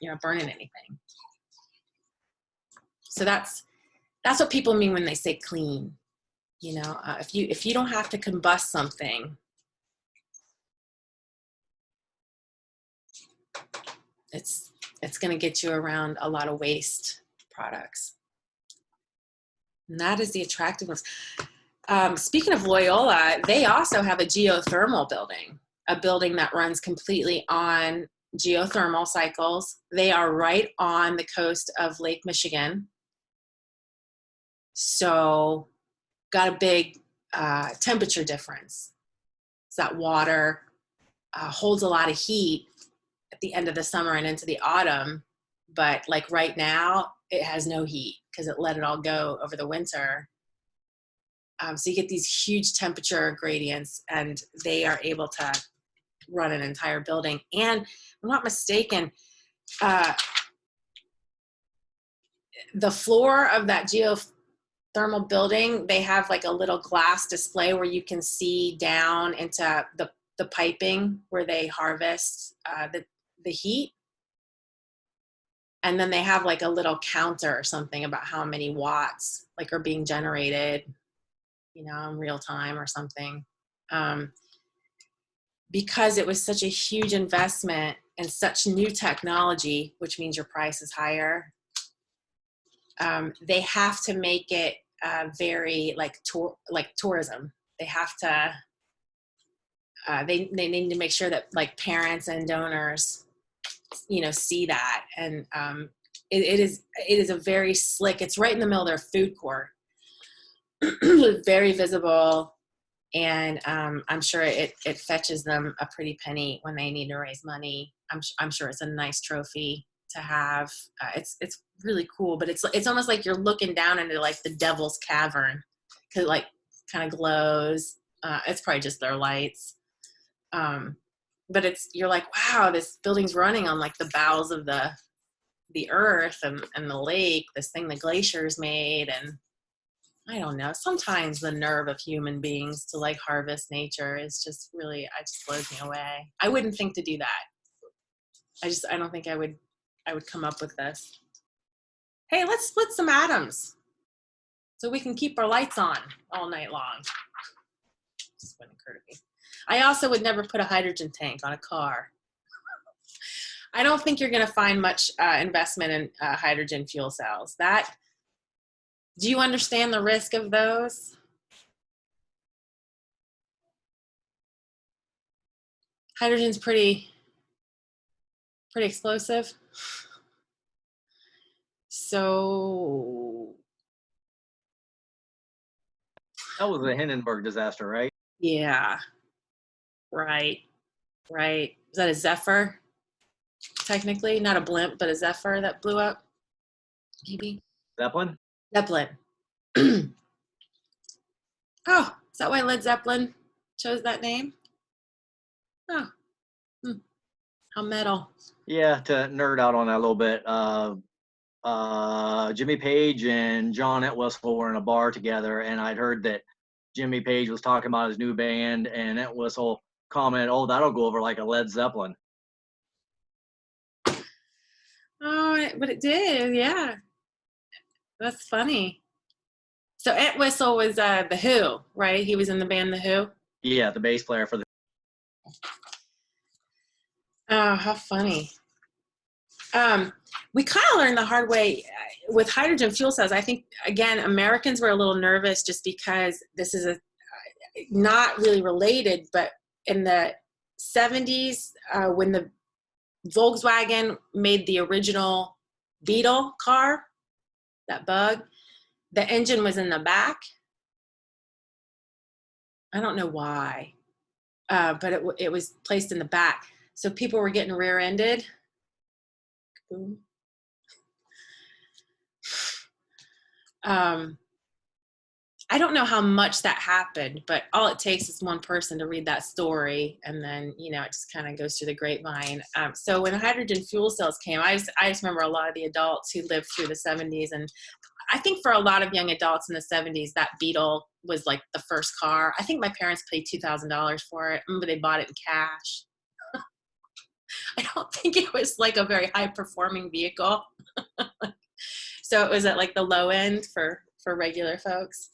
You're not burning anything. So that's what people mean when they say clean. If you don't have to combust something, it's going to get you around a lot of waste products. And that is the attractiveness. Speaking of Loyola, they also have a geothermal building, a building that runs completely on geothermal cycles. They are right on the coast of Lake Michigan. So got a big temperature difference. So that water holds a lot of heat at the end of the summer and into the autumn. But like right now, it has no heat because it let it all go over the winter. So you get these huge temperature gradients, and they are able to run an entire building. And if I'm not mistaken, the floor of that geothermal building, they have like a little glass display where you can see down into the piping where they harvest the heat. And then they have like a little counter or something about how many watts like are being generated, in real time or something. Because it was such a huge investment and such new technology, which means your price is higher. They have to make it very like tourism. They have to. They need to make sure that like parents and donors, see that. And it is a very slick. It's right in the middle of their food court. Very visible, and I'm sure it fetches them a pretty penny when they need to raise money. I'm sure it's a nice trophy to have. It's really cool, but it's almost like you're looking down into like the devil's cavern, because it like kind of glows. It's probably just their lights, but you're like, wow, this building's running on like the bowels of the earth and the lake, this thing the glaciers made. And I don't know, sometimes the nerve of human beings to like harvest nature is just really, it just blows me away. I wouldn't think to do that. I don't think I would come up with this. Hey, let's split some atoms so we can keep our lights on all night long. Just wouldn't occur to me. I also would never put a hydrogen tank on a car. I don't think you're going to find much investment in hydrogen fuel cells. Do you understand the risk of those? Hydrogen's pretty explosive. So That was the Hindenburg disaster, right? yeah, right. Is that a Zephyr? Technically, not a blimp, but a Zephyr that blew up. Maybe. Zeppelin? Zeppelin. Oh, is that why Led Zeppelin chose that name? Oh, how metal. Yeah, to nerd out on that a little bit. Jimmy Page and John Entwistle were in a bar together, and I'd heard that Jimmy Page was talking about his new band, and Entwistle comment, "Oh, that'll go over like a Led Zeppelin." Oh, but it did, yeah. That's funny. So Entwistle was The Who, right? He was in the band The Who. Yeah, the bass player for the. Oh, how funny. We kind of learned the hard way with hydrogen fuel cells. I think, again, Americans were a little nervous just because this is not really related, but in the 70s, when the Volkswagen made the original Beetle car, that Bug, the engine was in the back. I don't know why, but it was placed in the back. So people were getting rear-ended. Boom. I don't know how much that happened, but all it takes is one person to read that story, and then it just kind of goes through the grapevine. So when hydrogen fuel cells came, I just remember a lot of the adults who lived through the 70s, and I think for a lot of young adults in the 70s, that Beetle was like the first car. I think my parents paid $2,000 for it. I remember they bought it in cash. I don't think it was like a very high performing vehicle. So it was at like the low end for regular folks.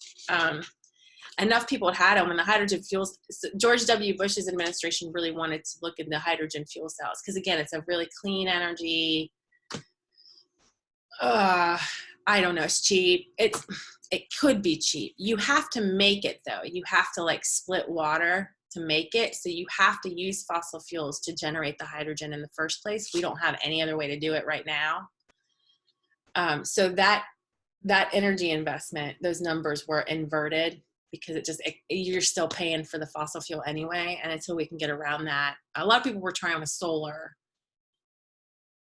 Enough people had them when the hydrogen fuels. George W. Bush's administration really wanted to look into hydrogen fuel cells because, again, it's a really clean energy. I don't know. It's cheap. It could be cheap. You have to make it though. You have to like split water to make it. So you have to use fossil fuels to generate the hydrogen in the first place. We don't have any other way to do it right now. So that energy investment, those numbers were inverted because you're still paying for the fossil fuel anyway. And until we can get around that, a lot of people were trying with solar.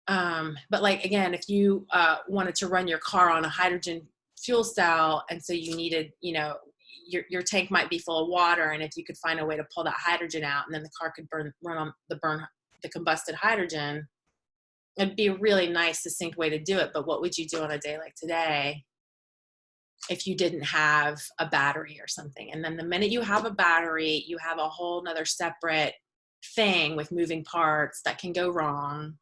But like, again, if you wanted to run your car on a hydrogen fuel cell, and so you needed, your tank might be full of water, and if you could find a way to pull that hydrogen out and then the car could run on the combusted hydrogen, it'd be a really nice, succinct way to do it. But what would you do on a day like today if you didn't have a battery or something? And then the minute you have a battery, you have a whole nother separate thing with moving parts that can go wrong.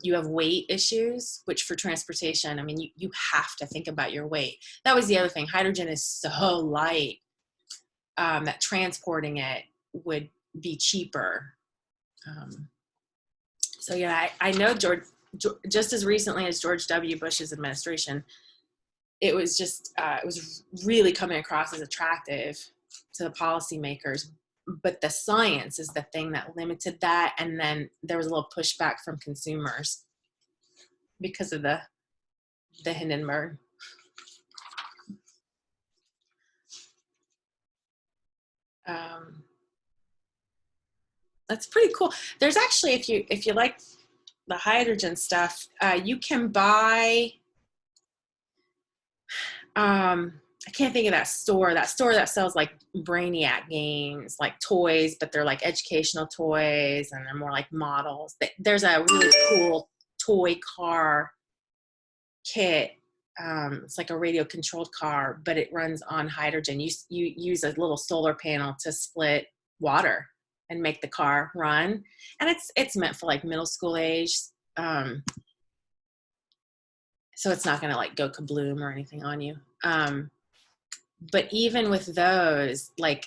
You have weight issues, which for transportation, I mean, you have to think about your weight. That was the other thing. Hydrogen is so light that transporting it would be cheaper. So yeah, I know just as recently as George W. Bush's administration, it was really coming across as attractive to the policymakers. But the science is the thing that limited that. And then there was a little pushback from consumers because of the Hindenburg. That's pretty cool. There's actually, if you like the hydrogen stuff, you can buy, I can't think of that store that sells like Brainiac games, like toys, but they're like educational toys and they're more like models. There's a really cool toy car kit. It's like a radio controlled car, but it runs on hydrogen. You use a little solar panel to split water and make the car run. And it's meant for like middle school age. So it's not going to like go kabloom or anything on you. But even with those, like,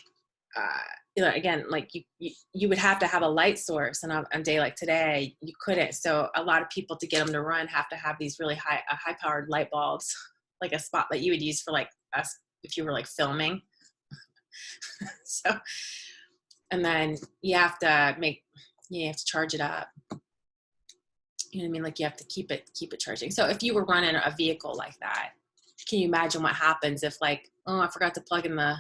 again, like you would have to have a light source, and on a day like today, you couldn't. So a lot of people, to get them to run, have to have these really high-powered light bulbs, like a spotlight you would use for like us if you were like filming. So, and then you have to charge it up. You know what I mean? Like you have to keep it charging. So if you were running a vehicle like that, can you imagine what happens if like, oh, I forgot to plug in the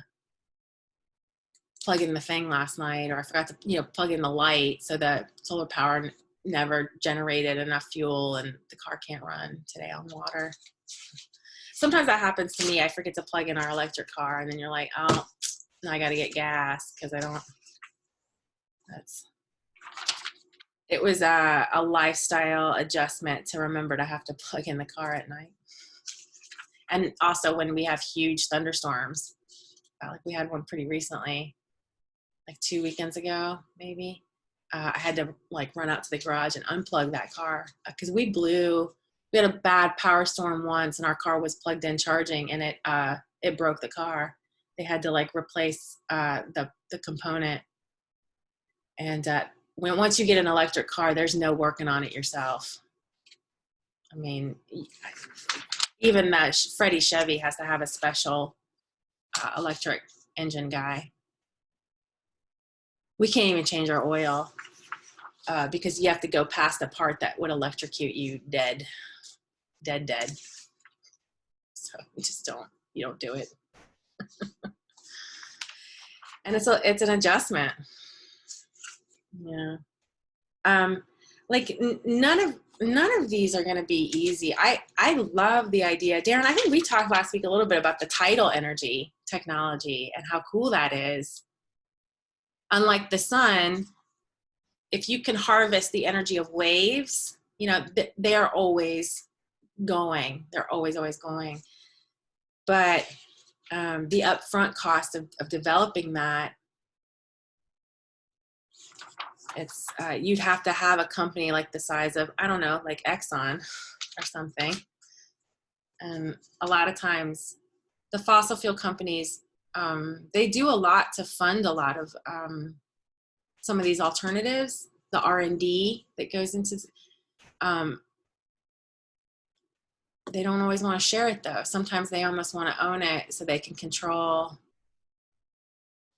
thing last night, or I forgot to, plug in the light, so the solar power never generated enough fuel and the car can't run today on water. Sometimes that happens to me. I forget to plug in our electric car, and then you're like, oh, now I got to get gas because I don't. It was a lifestyle adjustment to remember to have to plug in the car at night. And also when we have huge thunderstorms, like we had one pretty recently, like 2 weekends ago, maybe. I had to like run out to the garage and unplug that car because we had a bad power storm once and our car was plugged in charging and it broke the car. They had to like replace the component. And once you get an electric car, there's no working on it yourself. I mean, even Freddie Chevy has to have a special electric engine guy. We can't even change our oil because you have to go past the part that would electrocute you dead. So you don't do it. And it's an adjustment. Yeah. Like none of these are going to be easy. I love the idea, Darren. I think we talked last week a little bit about the tidal energy technology and how cool that is. Unlike the sun, if you can harvest the energy of waves, they are always going. They're always going. But the upfront cost of developing that, it's you'd have to have a company like the size of, I don't know, like Exxon or something. And a lot of times the fossil fuel companies, they do a lot to fund a lot of some of these alternatives, the R&D that goes into, they don't always want to share it though. Sometimes they almost want to own it so they can control,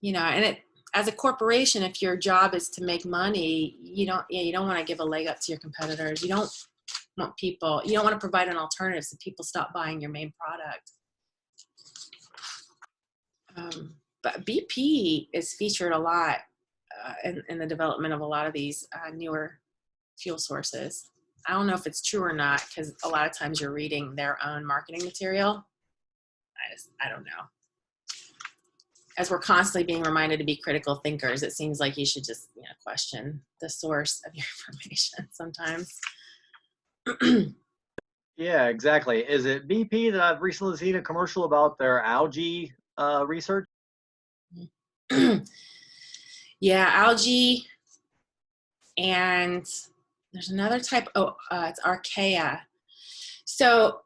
and it, as a corporation, if your job is to make money, you don't want to give a leg up to your competitors. You don't want to provide an alternative so people stop buying your main product. But BP is featured a lot in the development of a lot of these newer fuel sources. I don't know if it's true or not, because a lot of times you're reading their own marketing material. I don't know. As we're constantly being reminded to be critical thinkers, it seems like you should just question the source of your information sometimes. Yeah, exactly. Is it BP that I've recently seen a commercial about their algae research? Yeah, algae, and there's another type. It's archaea. So,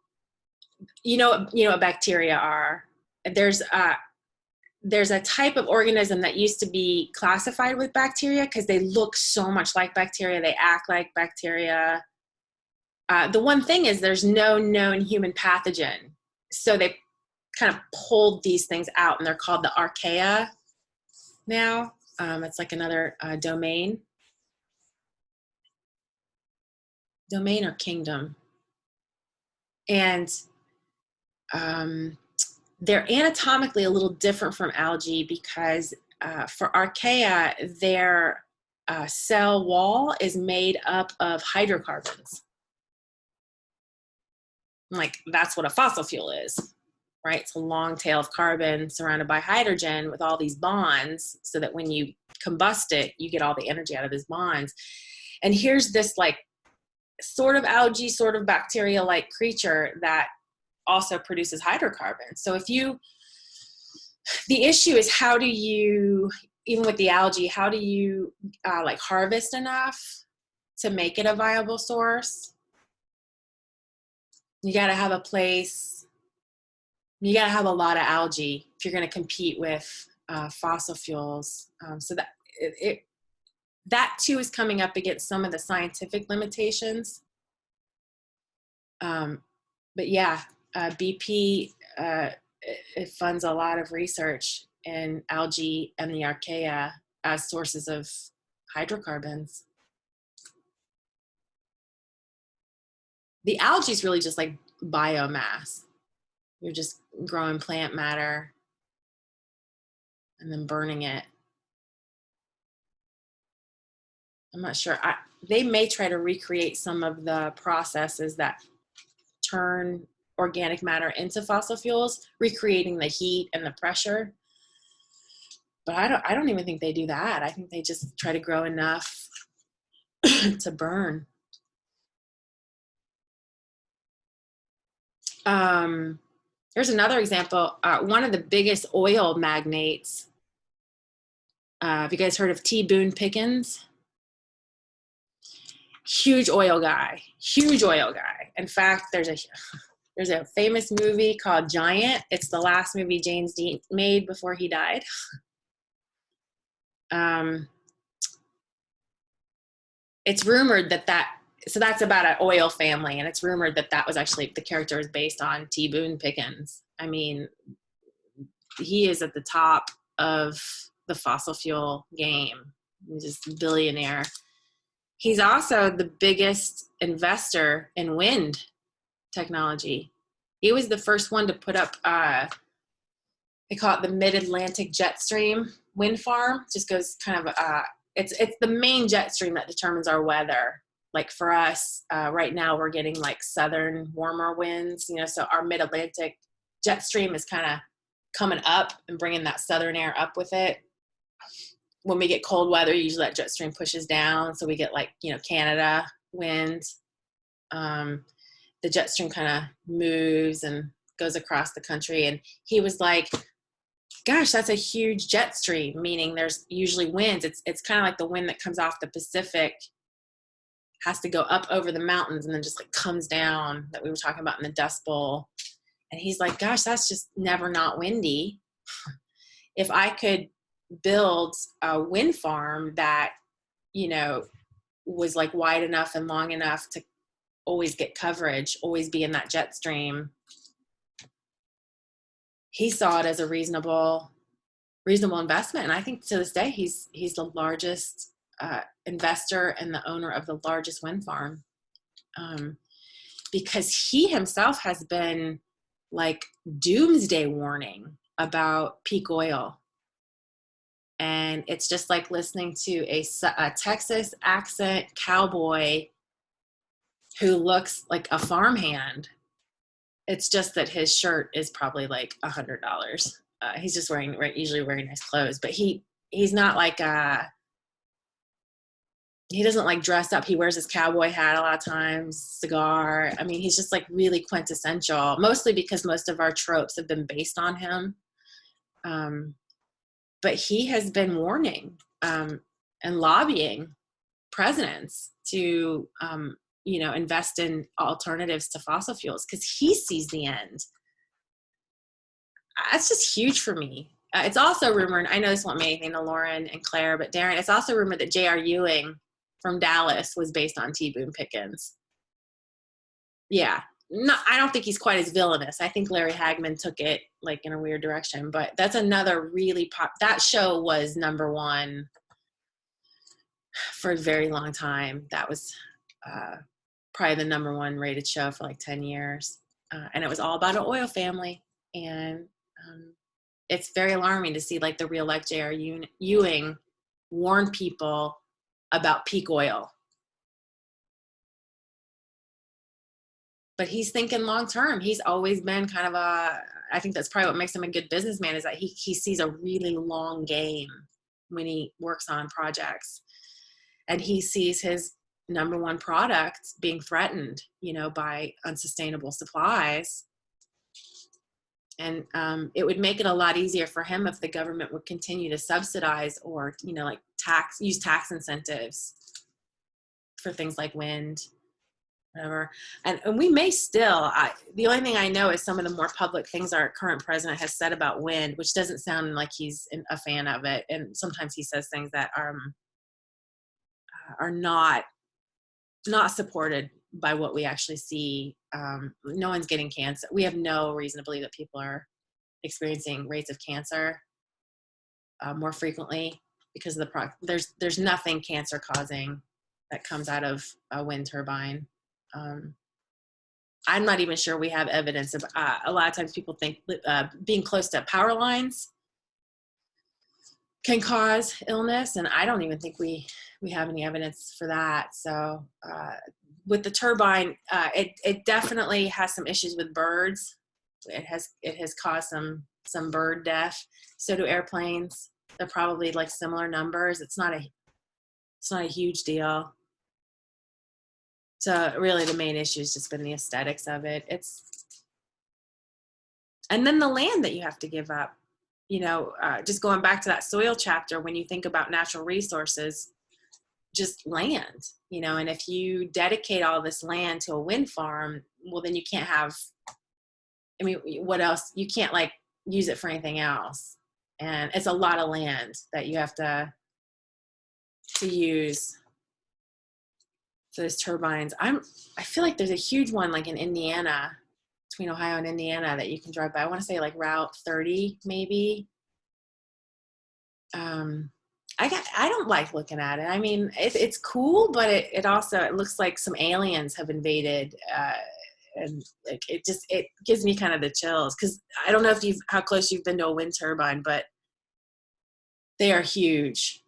what bacteria are. There's a type of organism that used to be classified with bacteria because they look so much like bacteria. They act like bacteria. The one thing is there's no known human pathogen. So they kind of pulled these things out and they're called the archaea now. It's like another domain or kingdom. And they're anatomically a little different from algae because for archaea, their cell wall is made up of hydrocarbons. Like that's what a fossil fuel is, right? It's a long tail of carbon surrounded by hydrogen with all these bonds so that when you combust it, you get all the energy out of those bonds. And here's this like sort of algae, sort of bacteria-like creature that also produces hydrocarbons. So the issue is how do you, even with the algae, how do you like harvest enough to make it a viable source? You got to have a place. You got to have a lot of algae if you're going to compete with fossil fuels. So that too is coming up against some of the scientific limitations. But yeah, BP it funds a lot of research in algae and the archaea as sources of hydrocarbons. The algae is really just like biomass. You're just growing plant matter and then burning it. I'm not sure. They may try to recreate some of the processes that turn organic matter into fossil fuels, recreating the heat and the pressure. But I don't even think they do that. I think they just try to grow enough to burn. Here's another example. One of the biggest oil magnates Have you guys heard of T. Boone Pickens? Huge oil guy. In fact, there's a famous movie called Giant. It's the last movie James Dean made before he died. It's rumored so that's about an oil family, and it's rumored that was actually, the character is based on T. Boone Pickens. I mean, he is at the top of the fossil fuel game. He's just a billionaire. He's also the biggest investor in wind technology. He was the first one to put up, they call it the Mid-Atlantic Jet Stream wind farm. Just goes kind of, it's the main jet stream that determines our weather. Like for us, right now we're getting like southern warmer winds, so our Mid-Atlantic jet stream is kind of coming up and bringing that southern air up with it. When we get cold weather, usually that jet stream pushes down, so we get like, Canada winds. The jet stream kind of moves and goes across the country, and he was like, gosh, that's a huge jet stream, meaning there's usually winds. It's kind of like the wind that comes off the Pacific has to go up over the mountains and then just like comes down, that we were talking about in the Dust Bowl. And he's like, gosh, that's just never not windy. If I could build a wind farm that, was like wide enough and long enough to always get coverage, always be in that jet stream, he saw it as a reasonable investment. And I think to this day, he's the largest investor and the owner of the largest wind farm, because he himself has been like doomsday warning about peak oil. And it's just like listening to a Texas accent cowboy who looks like a farmhand. It's just that his shirt is probably like $100. He's just usually wearing nice clothes, but he's not like he doesn't like dress up. He wears his cowboy hat a lot of times, cigar. I mean, he's just like really quintessential, mostly because most of our tropes have been based on him. But he has been warning and lobbying presidents to, invest in alternatives to fossil fuels, because he sees the end. That's just huge for me. It's also rumored, I know this won't mean anything to Lauren and Claire, but Darren, it's also rumored that J.R. Ewing from Dallas was based on T. Boone Pickens. Yeah. No, I don't think he's quite as villainous. I think Larry Hagman took it like in a weird direction, but that's another really that show was #1 for a very long time. That was probably the #1 rated show for like 10 years. And it was all about an oil family. And it's very alarming to see like the real life J.R. Ewing warn people about peak oil. But he's thinking long term. He's always been kind of I think that's probably what makes him a good businessman, is that he sees a really long game when he works on projects. And he sees his #1 product being threatened, by unsustainable supplies. And it would make it a lot easier for him if the government would continue to subsidize or, like use tax incentives for things like wind, whatever. And we may still, the only thing I know is some of the more public things our current president has said about wind, which doesn't sound like he's a fan of it. And sometimes he says things that are not supported by what we actually see. No one's getting cancer. We have no reason to believe that people are experiencing rates of cancer more frequently because of there's nothing cancer causing that comes out of a wind turbine. I'm not even sure we have evidence of, a lot of times people think being close to power lines can cause illness, and I don't even think we have any evidence for that. So with the turbine, it definitely has some issues with birds. It has caused some bird death. So do airplanes. They're probably like similar numbers. It's not a huge deal. So really the main issue has just been the aesthetics of it. And then the land that you have to give up. just going back to that soil chapter, when you think about natural resources, just land, and if you dedicate all this land to a wind farm, well, then you can't have, what else? You can't like use it for anything else. And it's a lot of land that you have to use for those turbines. I feel like there's a huge one like in Indiana, between Ohio and Indiana, that you can drive by. I want to say like Route 30, maybe. I don't like looking at it. I mean, it's cool, but it also looks like some aliens have invaded, and like it gives me kind of the chills, because I don't know how close you've been to a wind turbine, but they are huge.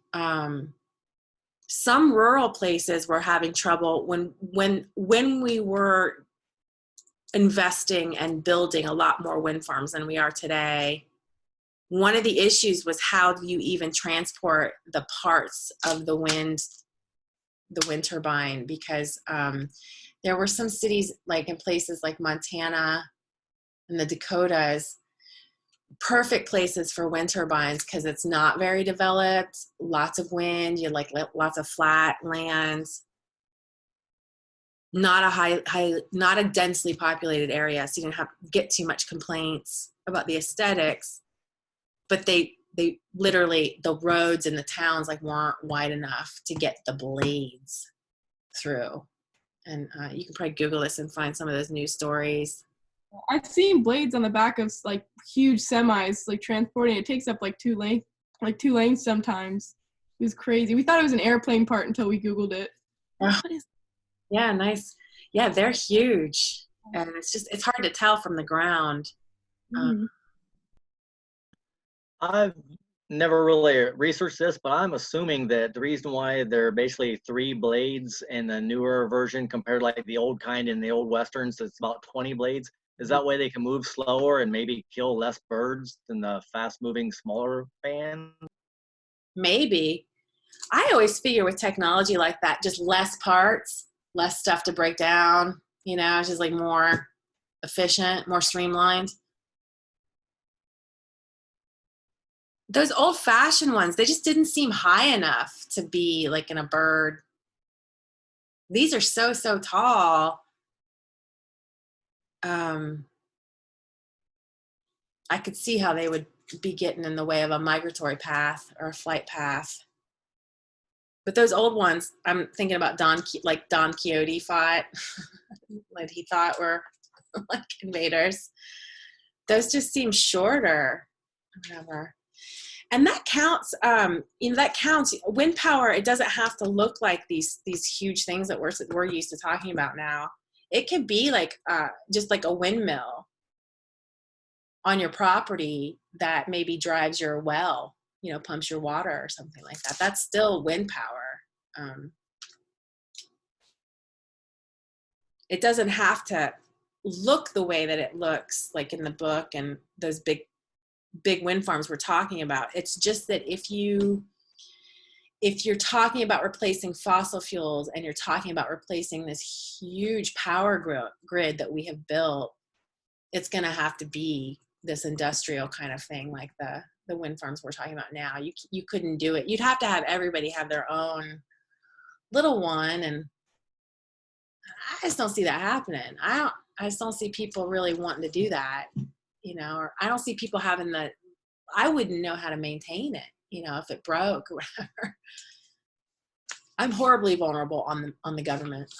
Some rural places were having trouble when we were investing and building a lot more wind farms than we are today. One of the issues was, how do you even transport the parts of the wind turbine? Because there were some cities, like in places like Montana and the Dakotas, perfect places for wind turbines, because it's not very developed, lots of wind, you like lots of flat lands, not a densely populated area, so you didn't get too much complaints about the aesthetics. But they literally, the roads in the towns like weren't wide enough to get the blades through. And you can probably Google this and find some of those news stories. I've seen blades on the back of like huge semis, like transporting. It takes up like two lanes sometimes. It was crazy. We thought it was an airplane part until we Googled it. Yeah, nice. Yeah, they're huge, and it's hard to tell from the ground. I've never really researched this, but I'm assuming that the reason why there are basically 3 blades in the newer version compared to like the old kind in the old Westerns, it's about 20 blades, is that way they can move slower and maybe kill less birds than the fast-moving smaller fan? Maybe. I always figure with technology like that, just less parts, less stuff to break down, it's just like more efficient, more streamlined. Those old-fashioned ones, they just didn't seem high enough to be like in a bird. These are so tall. I could see how they would be getting in the way of a migratory path or a flight path. But those old ones, I'm thinking about Don Quixote fought, like he thought were like invaders. Those just seem shorter, whatever. And that counts. That counts. Wind power. It doesn't have to look like these huge things that we're used to talking about now. It can be like just like a windmill on your property that maybe drives your well, pumps your water or something like that. That's still wind power. It doesn't have to look the way that it looks like in the book and those big wind farms we're talking about. It's just that if you're talking about replacing fossil fuels and you're talking about replacing this huge power grid that we have built, it's going to have to be this industrial kind of thing, like the wind farms we're talking about now. You couldn't do it. You'd have to have everybody have their own little one, and I just don't see that happening. I just don't see people really wanting to do that, or I don't see people having I wouldn't know how to maintain it, if it broke or whatever. I'm horribly vulnerable on the government.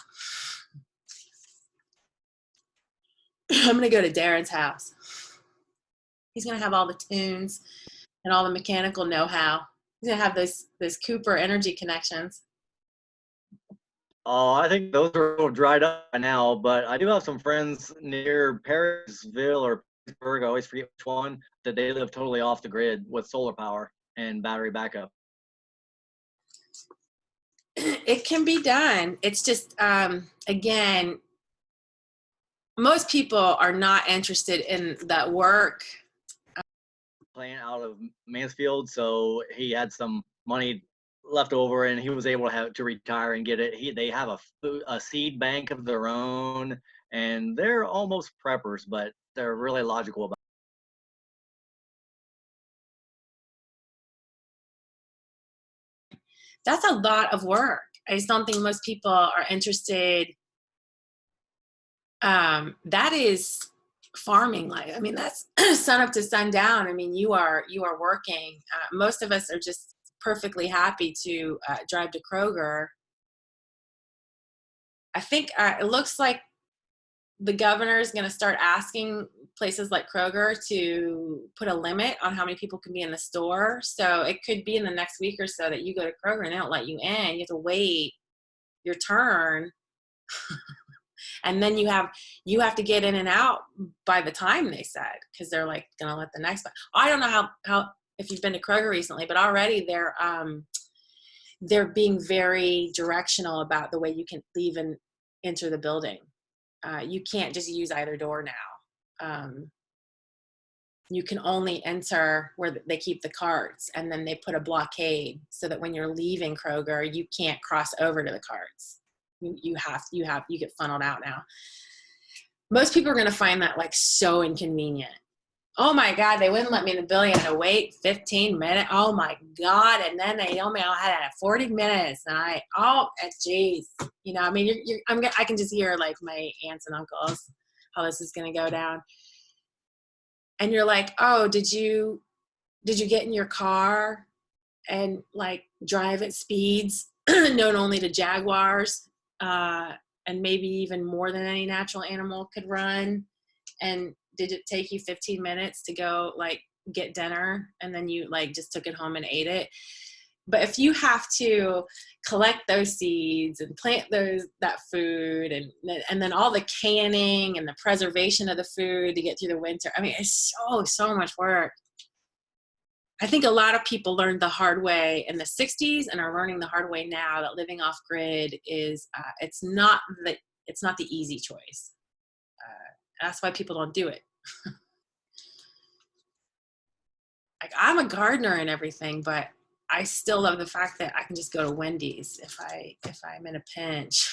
I'm going to go to Darren's house. He's going to have all the tunes and all the mechanical know-how. He's going to have those Cooper energy connections. Oh, I think those are a little dried up by now, but I do have some friends near Perrysville or Pittsburgh, I always forget which one, that they live totally off the grid with solar power and battery backup. It can be done. It's just, again, most people are not interested in that work. Playing out of Mansfield, so he had some money left over and he was able to retire and get it. They have a seed bank of their own, and they're almost preppers, but they're really logical about that's a lot of work. I just don't think most people are interested. That is farming life. I mean, that's sun up to sundown. I mean, you are working. Most of us are just perfectly happy to drive to Kroger. I think it looks like the governor is going to start asking places like Kroger to put a limit on how many people can be in the store. So it could be in the next week or so that you go to Kroger and they don't let you in. You have to wait your turn. And then you have to get in and out by the time they said, because they're like going to let the next one. I don't know how if you've been to Kroger recently, but already they're being very directional about the way you can leave and enter the building. You can't just use either door now. You can only enter where they keep the carts, and then they put a blockade so that when you're leaving Kroger, you can't cross over to the carts. You get funneled out now. Most people are going to find that like so inconvenient. Oh my God, they wouldn't let me in the building. I had to wait 15 minutes. Oh my God. And then they told me I had 40 minutes. And geez. You know, I mean, I can just hear like my aunts and uncles, how this is going to go down. And you're like, oh, did you get in your car and like drive at speeds known only to jaguars, and maybe even more than any natural animal could run? And did it take you 15 minutes to go like get dinner and then you like just took it home and ate it? But if you have to collect those seeds and plant that food and then all the canning and the preservation of the food to get through the winter, I mean, it's so much work. I think a lot of people learned the hard way in the 60s and are learning the hard way now that living off grid is it's not the easy choice. That's why people don't do it. Like, I'm a gardener and everything, but I still love the fact that I can just go to Wendy's if I'm in a pinch.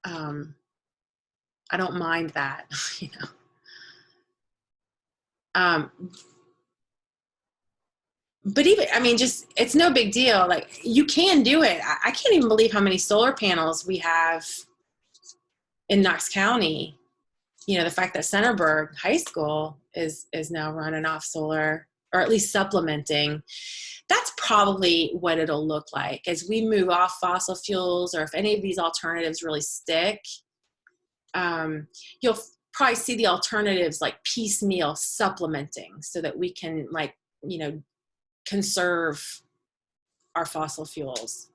I don't mind that, you know. But even, I mean, just, it's no big deal. Like, you can do it. I can't even believe how many solar panels we have in Knox County. You know, the fact that Centerburg High School is now running off solar, or at least supplementing. That's probably what it'll look like as we move off fossil fuels, or if any of these alternatives really stick. You'll probably see the alternatives like piecemeal supplementing so that we can, like, you know, conserve our fossil fuels.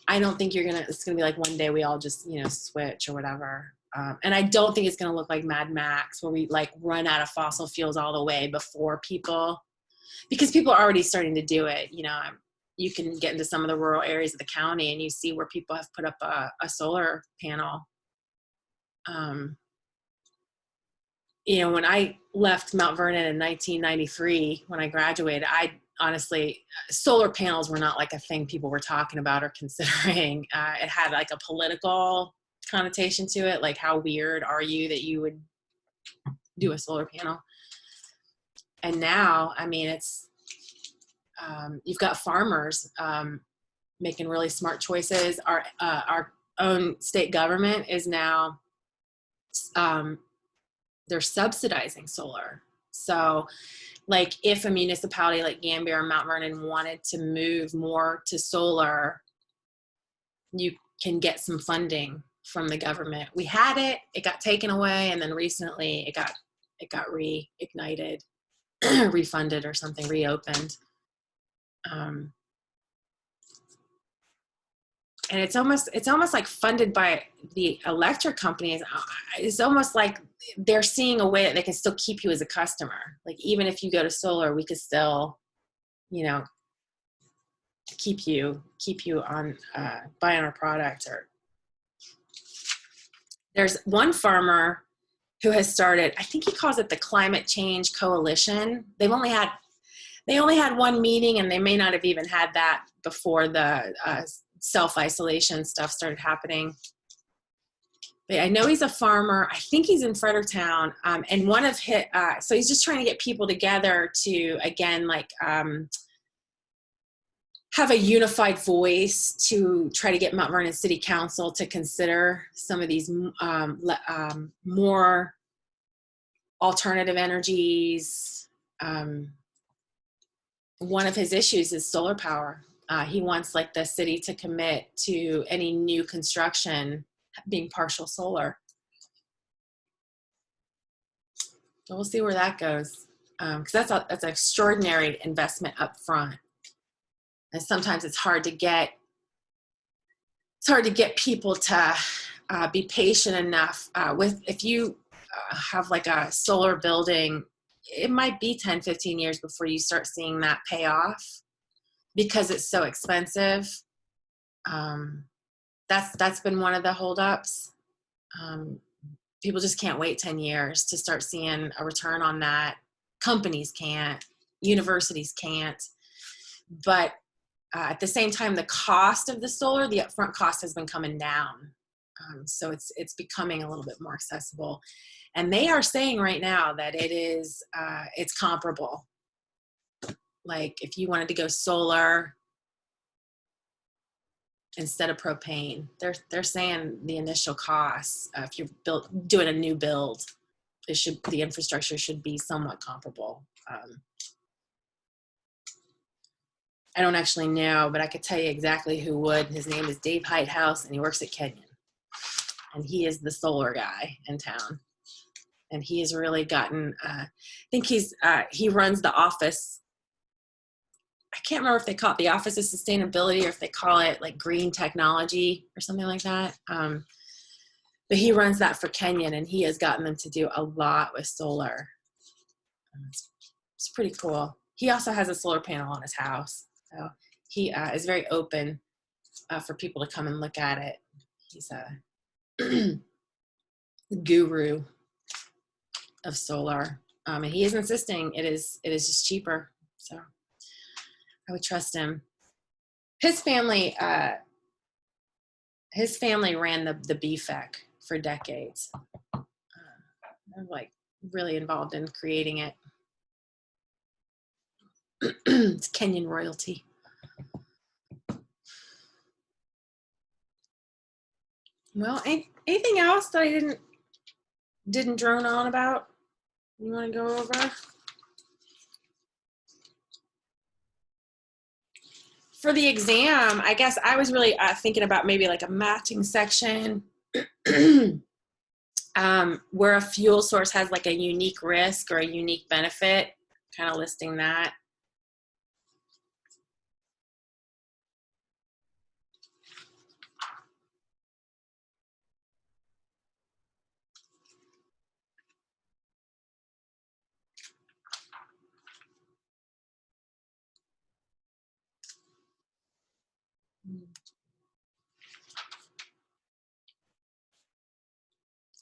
I don't think it's gonna be like one day we all just, you know, switch or whatever. And I don't think it's gonna look like Mad Max where we like run out of fossil fuels all the way before people, because people are already starting to do it. You know, you can get into some of the rural areas of the county and you see where people have put up a solar panel. You know, when I left Mount Vernon in 1993, when I graduated, honestly, solar panels were not like a thing people were talking about or considering. It had like a political connotation to it, like how weird are you that you would do a solar panel? And now, I mean, it's you've got farmers making really smart choices. Our own state government is now they're subsidizing solar. So like if a municipality like Gambier or Mount Vernon wanted to move more to solar, you can get some funding from the government. We had it got taken away, and then recently it got reignited, refunded or something, reopened. And it's almost like funded by the electric companies. It's almost like they're seeing a way that they can still keep you as a customer. Like, even if you go to solar, we could still, you know, keep you on buying our product. Or there's one farmer who has started, I think he calls it the Climate Change Coalition. They only had one meeting, and they may not have even had that before the self-isolation stuff started happening. But I know he's a farmer. I think he's in Fredericktown. And one of his, so he's just trying to get people together to, again, like have a unified voice to try to get Mount Vernon City Council to consider some of these more alternative energies. One of his issues is solar power. He wants like the city to commit to any new construction being partial solar. So we'll see where that goes, because that's an extraordinary investment up front. And sometimes it's hard to get people to be patient enough if you have like a solar building. It might be 10, 15 years before you start seeing that pay off because it's so expensive. That's been one of the holdups. People just can't wait 10 years to start seeing a return on that. Companies can't, universities can't, but at the same time, the cost of the solar, the upfront cost has been coming down. So it's becoming a little bit more accessible. And they are saying right now that it's comparable. Like if you wanted to go solar instead of propane, they're saying the initial costs, if you're doing a new build, the infrastructure should be somewhat comparable. I don't actually know, but I could tell you exactly who would. His name is Dave Heighthouse, and he works at Kenyon. And he is the solar guy in town. And he has really gotten, I think he runs the office. I can't remember if they call it the Office of Sustainability or if they call it like green technology or something like that. But he runs that for Kenyon, and he has gotten them to do a lot with solar. It's pretty cool. He also has a solar panel on his house. So he is very open for people to come and look at it. He's a guru of solar. And he is insisting it is just cheaper. So I would trust him. His family ran the BFEC for decades. They're like really involved in creating it. It's Kenyon royalty. Well, anything else that I didn't drone on about? You want to go over? For the exam, I guess I was really thinking about maybe like a matching section where a fuel source has like a unique risk or a unique benefit, kind of listing that.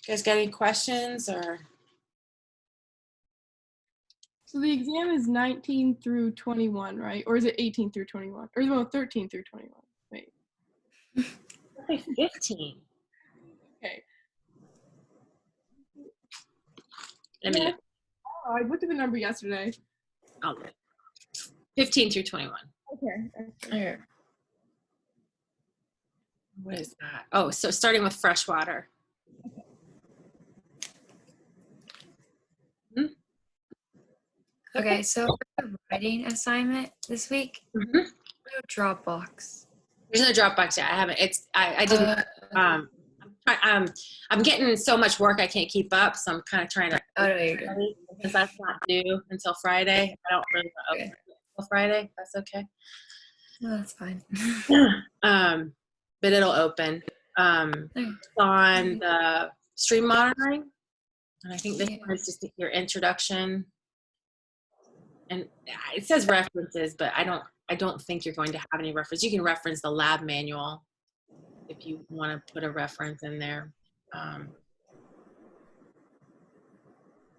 You guys got any questions or? So the exam is 19 through 21, right? Or is it 18 through 21? Or is it 13 through 21? Wait. I think 15. Okay. Yeah. Oh, I looked at the number yesterday. I'll look. 15 through 21. Okay. What is that? Oh, so starting with freshwater. Okay, so for the writing assignment this week, Mhm. no Dropbox. There's no Dropbox yet. I haven't. I didn't. I'm getting so much work I can't keep up, so I'm kind of trying to. Oh, no, you're good. Because that's not due until Friday. I don't really know Okay. until Friday. That's okay. No, that's fine. But it'll open. It's on the stream monitoring, and I think this one is just your introduction. And it says references, but I don't think you're going to have any reference. You can reference the lab manual if you want to put a reference in there.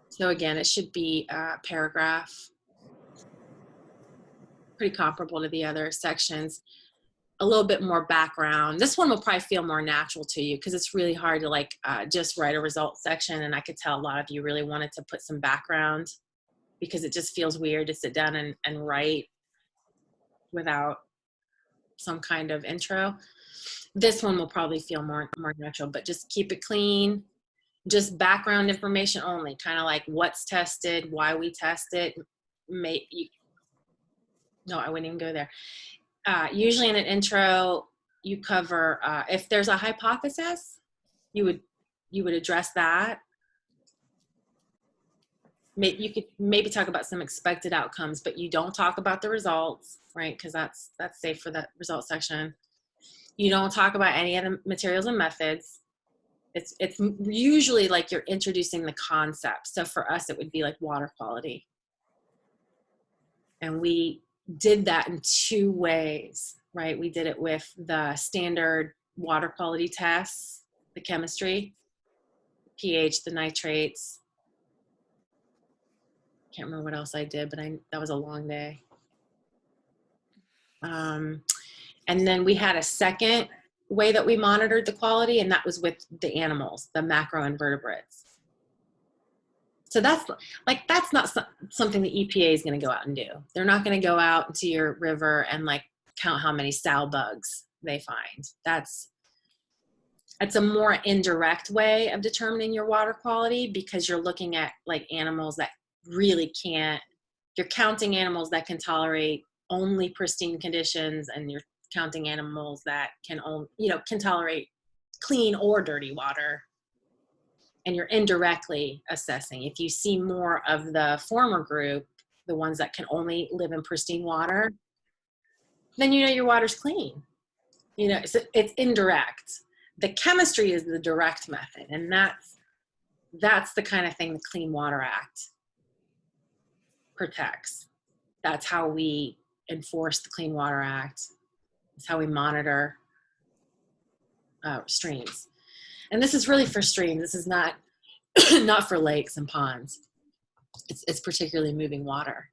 So again, it should be a paragraph, pretty comparable to the other sections. A little bit more background. This one will probably feel more natural to you because it's really hard to like just write a results section. And I could tell a lot of you really wanted to put some background because it just feels weird to sit down and write without some kind of intro. This one will probably feel more natural, but just keep it clean. Just background information only, kind of like what's tested, why we test it. No, I wouldn't even go there. Usually in an intro, you cover, if there's a hypothesis, you would address that. You could maybe talk about some expected outcomes, but you don't talk about the results, right? Because that's safe for that result section. You don't talk about any of the materials and methods. It's usually like you're introducing the concept. So for us, it would be like water quality. And we did that in 2 ways, right? We did it with the standard water quality tests, the chemistry, pH, the nitrates. Can't remember what else I did, but that was a long day. And then we had a second way that we monitored the quality, and that was with the animals, the macroinvertebrates. So that's not something the EPA is going to go out and do. They're not going to go out into your river and like count how many sow bugs they find. It's a more indirect way of determining your water quality, because you're looking at like animals that really can't, you're counting animals that can tolerate only pristine conditions, and you're counting animals that can only, can tolerate clean or dirty water. And you're indirectly assessing. If you see more of the former group, the ones that can only live in pristine water, then your water's clean. So it's indirect. The chemistry is the direct method, and that's the kind of thing the Clean Water Act protects. That's how we enforce the Clean Water Act. It's how we monitor streams. And this is really for streams. This is not for lakes and ponds. It's particularly moving water.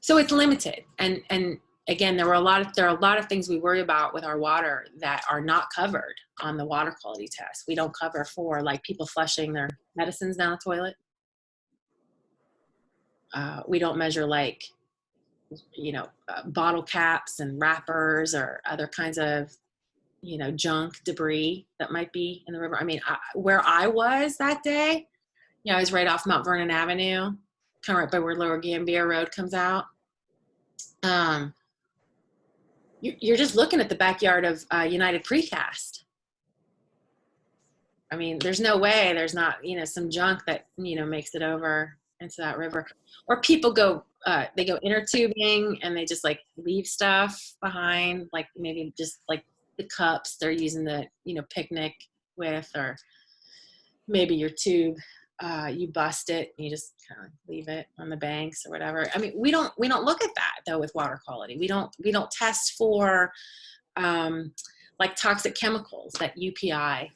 So it's limited. And again, there are a lot of things we worry about with our water that are not covered on the water quality test. We don't cover for like people flushing their medicines down the toilet. We don't measure like, bottle caps and wrappers or other kinds of, junk debris that might be in the river. I mean, where I was that day, I was right off Mount Vernon Avenue, kind of right by where Lower Gambier Road comes out. You're just looking at the backyard of United Precast. I mean, there's no way there's not, some junk that, makes it over into that river. Or people go, they go inner tubing and they just like leave stuff behind, like maybe just like the cups they're using the, picnic with, or maybe your tube, you bust it and you just kind of leave it on the banks or whatever. I mean, we don't look at that though with water quality. We don't test for like toxic chemicals that UPI,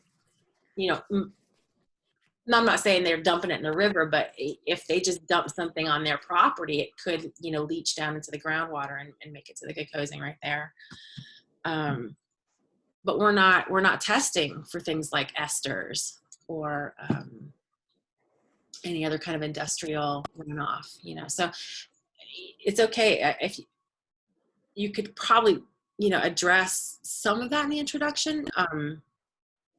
I'm not saying they're dumping it in the river, but if they just dump something on their property, it could, leach down into the groundwater and make it to the Kokosing right there. But we're not testing for things like esters or any other kind of industrial runoff, So it's okay if you could probably, address some of that in the introduction.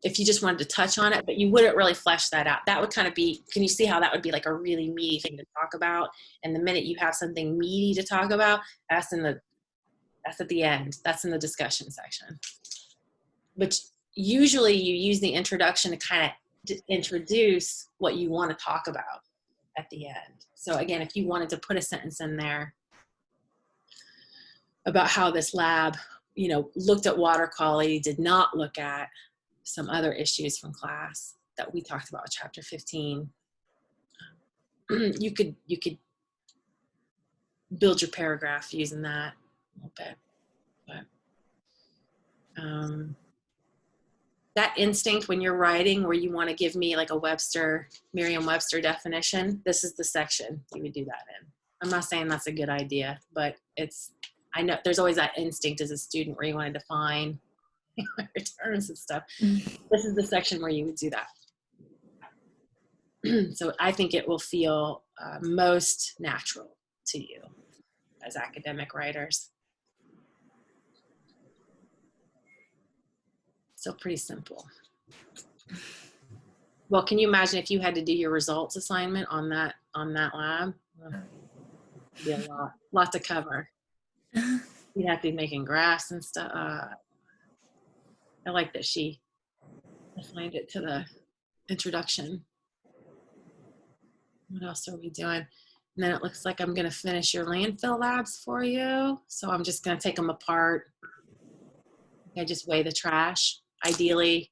If you just wanted to touch on it, but you wouldn't really flesh that out. That would kind of be, can you see how that would be like a really meaty thing to talk about? And the minute you have something meaty to talk about, that's at the end. That's in the discussion section. But usually you use the introduction to kind of introduce what you want to talk about at the end. So again, if you wanted to put a sentence in there about how this lab, looked at water quality, did not look at some other issues from class that we talked about in chapter 15. You could build your paragraph using that a little bit. But that instinct when you're writing where you want to give me like a Merriam-Webster definition, this is the section you would do that in. I'm not saying that's a good idea, but I know there's always that instinct as a student where you want to define your terms and stuff. This is the section where you would do that. So I think it will feel most natural to you as academic writers. So pretty simple. Well, can you imagine if you had to do your results assignment on that lab? It'd be a lot to cover. You'd have to be making graphs and stuff. I like that she assigned it to the introduction. What else are we doing? And then it looks like I'm going to finish your landfill labs for you. So I'm just going to take them apart. I just weigh the trash. Ideally,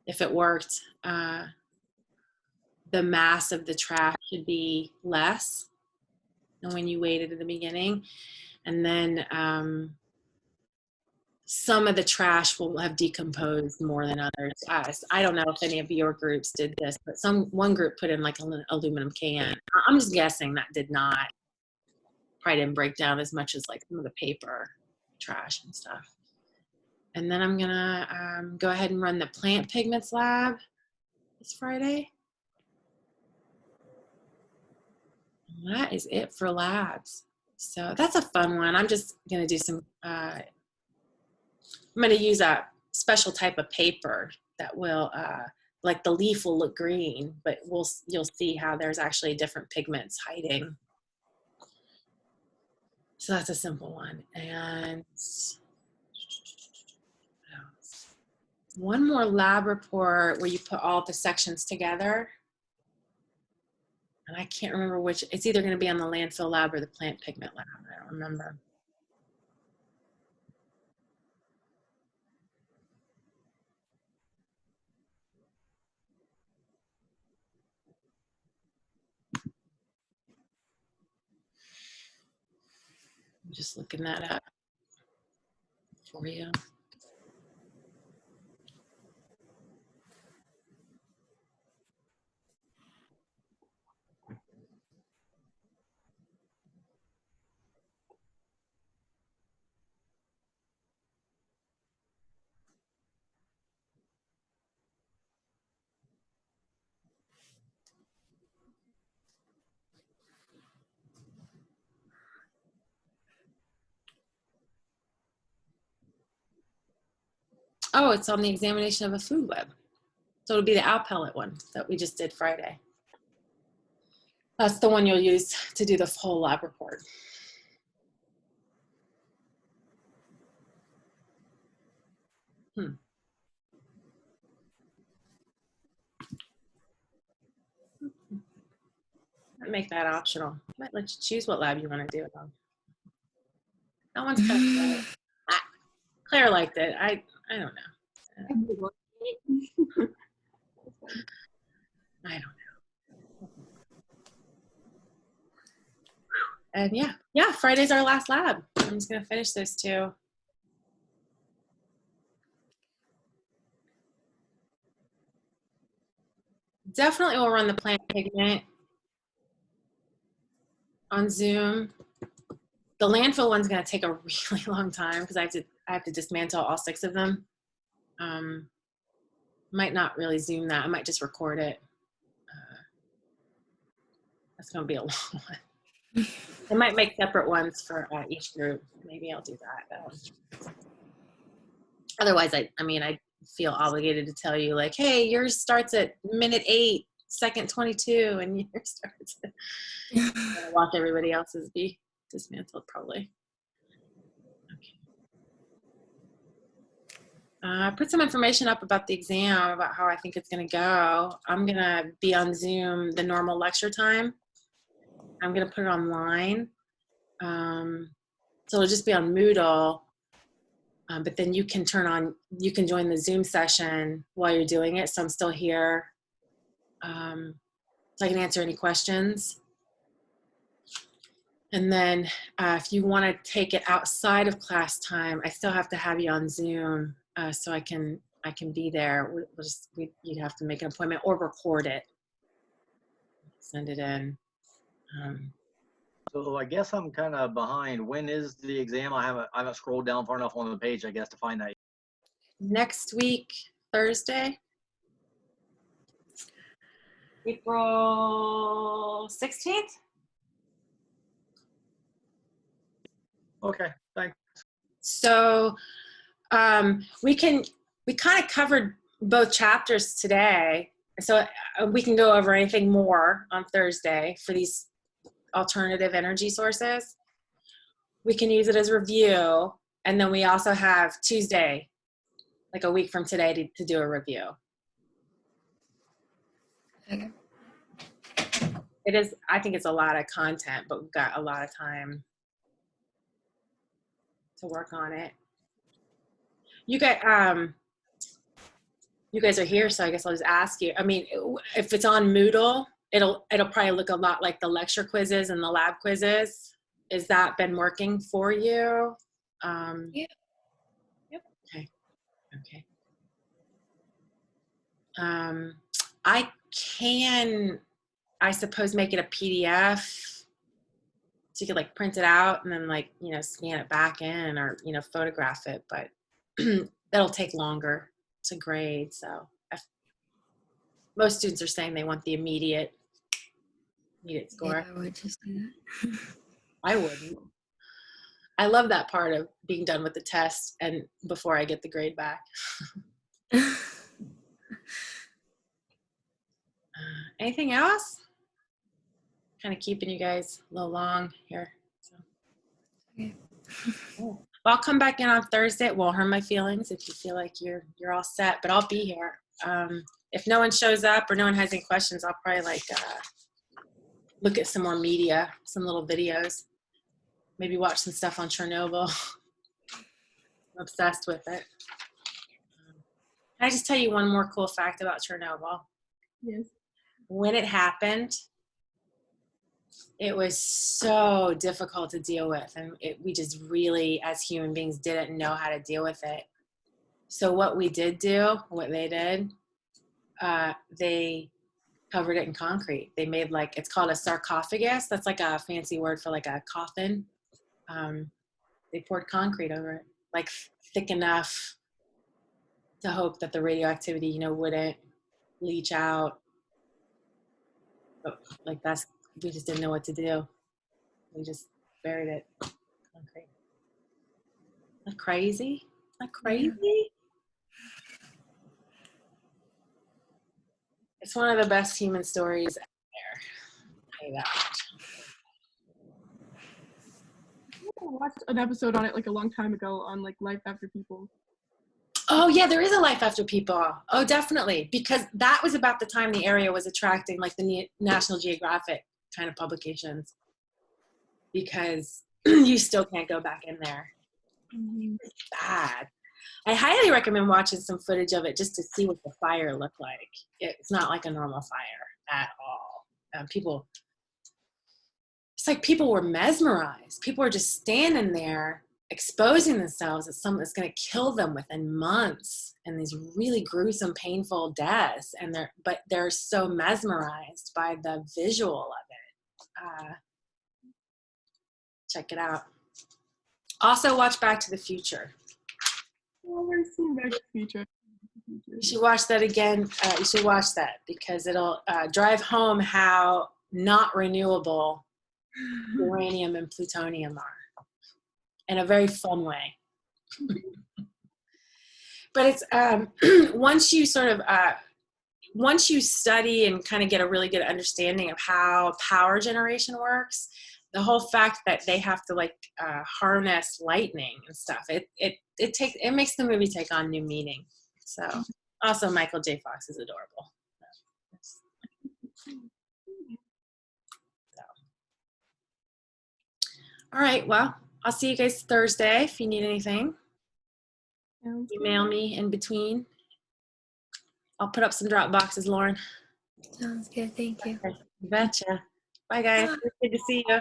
if it worked, the mass of the trash should be less than when you weighed it at the beginning. And then some of the trash will have decomposed more than others. I don't know if any of your groups did this, but one group put in like an aluminum can. I'm just guessing that probably didn't break down as much as like some of the paper trash and stuff. And then I'm gonna go ahead and run the plant pigments lab this Friday. And that is it for labs. So that's a fun one. I'm just gonna do some, I'm gonna use a special type of paper that will, like the leaf will look green, but you'll see how there's actually different pigments hiding. So that's a simple one. And one more lab report where you put all the sections together. And I can't remember which, it's either going to be on the landfill lab or the plant pigment lab. I don't remember. I'm just looking that up for you. Oh, it's on the examination of a food web. So it'll be the owl pellet one that we just did Friday. That's the one you'll use to do the whole lab report. I'd make that optional. I might let you choose what lab you want to do it on. That one's kind of Claire liked it. I don't know. I don't know. And yeah, Friday's our last lab. I'm just gonna finish those two. Definitely will run the plant pigment on Zoom. The landfill one's gonna take a really long time because I have to dismantle all 6 of them. Might not really Zoom that. I might just record it. That's gonna be a long one. I might make separate ones for each group. Maybe I'll do that. Otherwise, I feel obligated to tell you like, hey, yours starts at minute 8, second 22, and yours starts at watch everybody else's be dismantled probably. Okay. I put some information up about the exam, about how I think it's gonna go. I'm gonna be on Zoom the normal lecture time. I'm gonna put it online. So it'll just be on Moodle. But then you can join the Zoom session while you're doing it. So I'm still here. So I can answer any questions. And then if you want to take it outside of class time, I still have to have you on Zoom so I can be there. You'd have to make an appointment or record it, send it in. So I guess I'm kind of behind. When is the exam? I haven't scrolled down far enough on the page, I guess, to find that. Next week, Thursday, April 16th. Okay, thanks. So we can, we kind of covered both chapters today. So we can go over anything more on Thursday for these alternative energy sources. We can use it as review. And then we also have Tuesday, like a week from today, to do a review. Okay. It is, I think it's a lot of content, but we've got a lot of time to work on it. You guys are here, so I guess I'll just ask you. I mean, if it's on Moodle, it'll probably look a lot like the lecture quizzes and the lab quizzes. Has that been working for you? Yeah. Yep. Okay. Okay. I can, I suppose, make it a PDF so you could like print it out and then like, you know, scan it back in or, you know, photograph it, but that'll take longer to grade. So most students are saying they want the immediate score. Yeah, I would just do that. I wouldn't. I love that part of being done with the test and before I get the grade back. Anything else? Kind of keeping you guys a little long here. So. Okay. Cool. Well, I'll come back in on Thursday. It won't hurt my feelings if you feel like you're all set, but I'll be here. If no one shows up or no one has any questions, I'll probably like look at some more media, some little videos, maybe watch some stuff on Chernobyl. I'm obsessed with it. Can I just tell you one more cool fact about Chernobyl? Yes. When it happened, it was so difficult to deal with, and we just really, as human beings, didn't know how to deal with it. So what they did, they covered it in concrete. They made like, it's called a sarcophagus. That's like a fancy word for like a coffin. They poured concrete over it, like thick enough to hope that the radioactivity, you know, wouldn't leach out. But like we just didn't know what to do. We just buried it. Concrete. Isn't that crazy? Isn't that crazy? It's one of the best human stories out there. I'll tell you that much. I watched an episode on it like a long time ago on like Life After People. Oh yeah, there is a life after people. Oh, definitely, because that was about the time the area was attracting like the National Geographic kind of publications, because you still can't go back in there. Mm-hmm. It's bad. I highly recommend watching some footage of it just to see what the fire looked like. It's not like a normal fire at all. It's like people were mesmerized. People were just standing there exposing themselves as something that's going to kill them within months, and these really gruesome, painful deaths. And they're so mesmerized by the visual of it. Check it out. Also, watch Back to the Future. Well, we're seeing Back to the Future. You should watch that again. You should watch that because it'll drive home how not renewable uranium and plutonium are in a very fun way. But it's once you study and kind of get a really good understanding of how power generation works, the whole fact that they have to like harness lightning and stuff, it makes the movie take on new meaning. So also Michael J. Fox is adorable. So. All right, well, I'll see you guys Thursday if you need anything. Email me in between. I'll put up some drop boxes, Lauren. Sounds good. Thank you. Betcha. Bye, guys. Good to see you.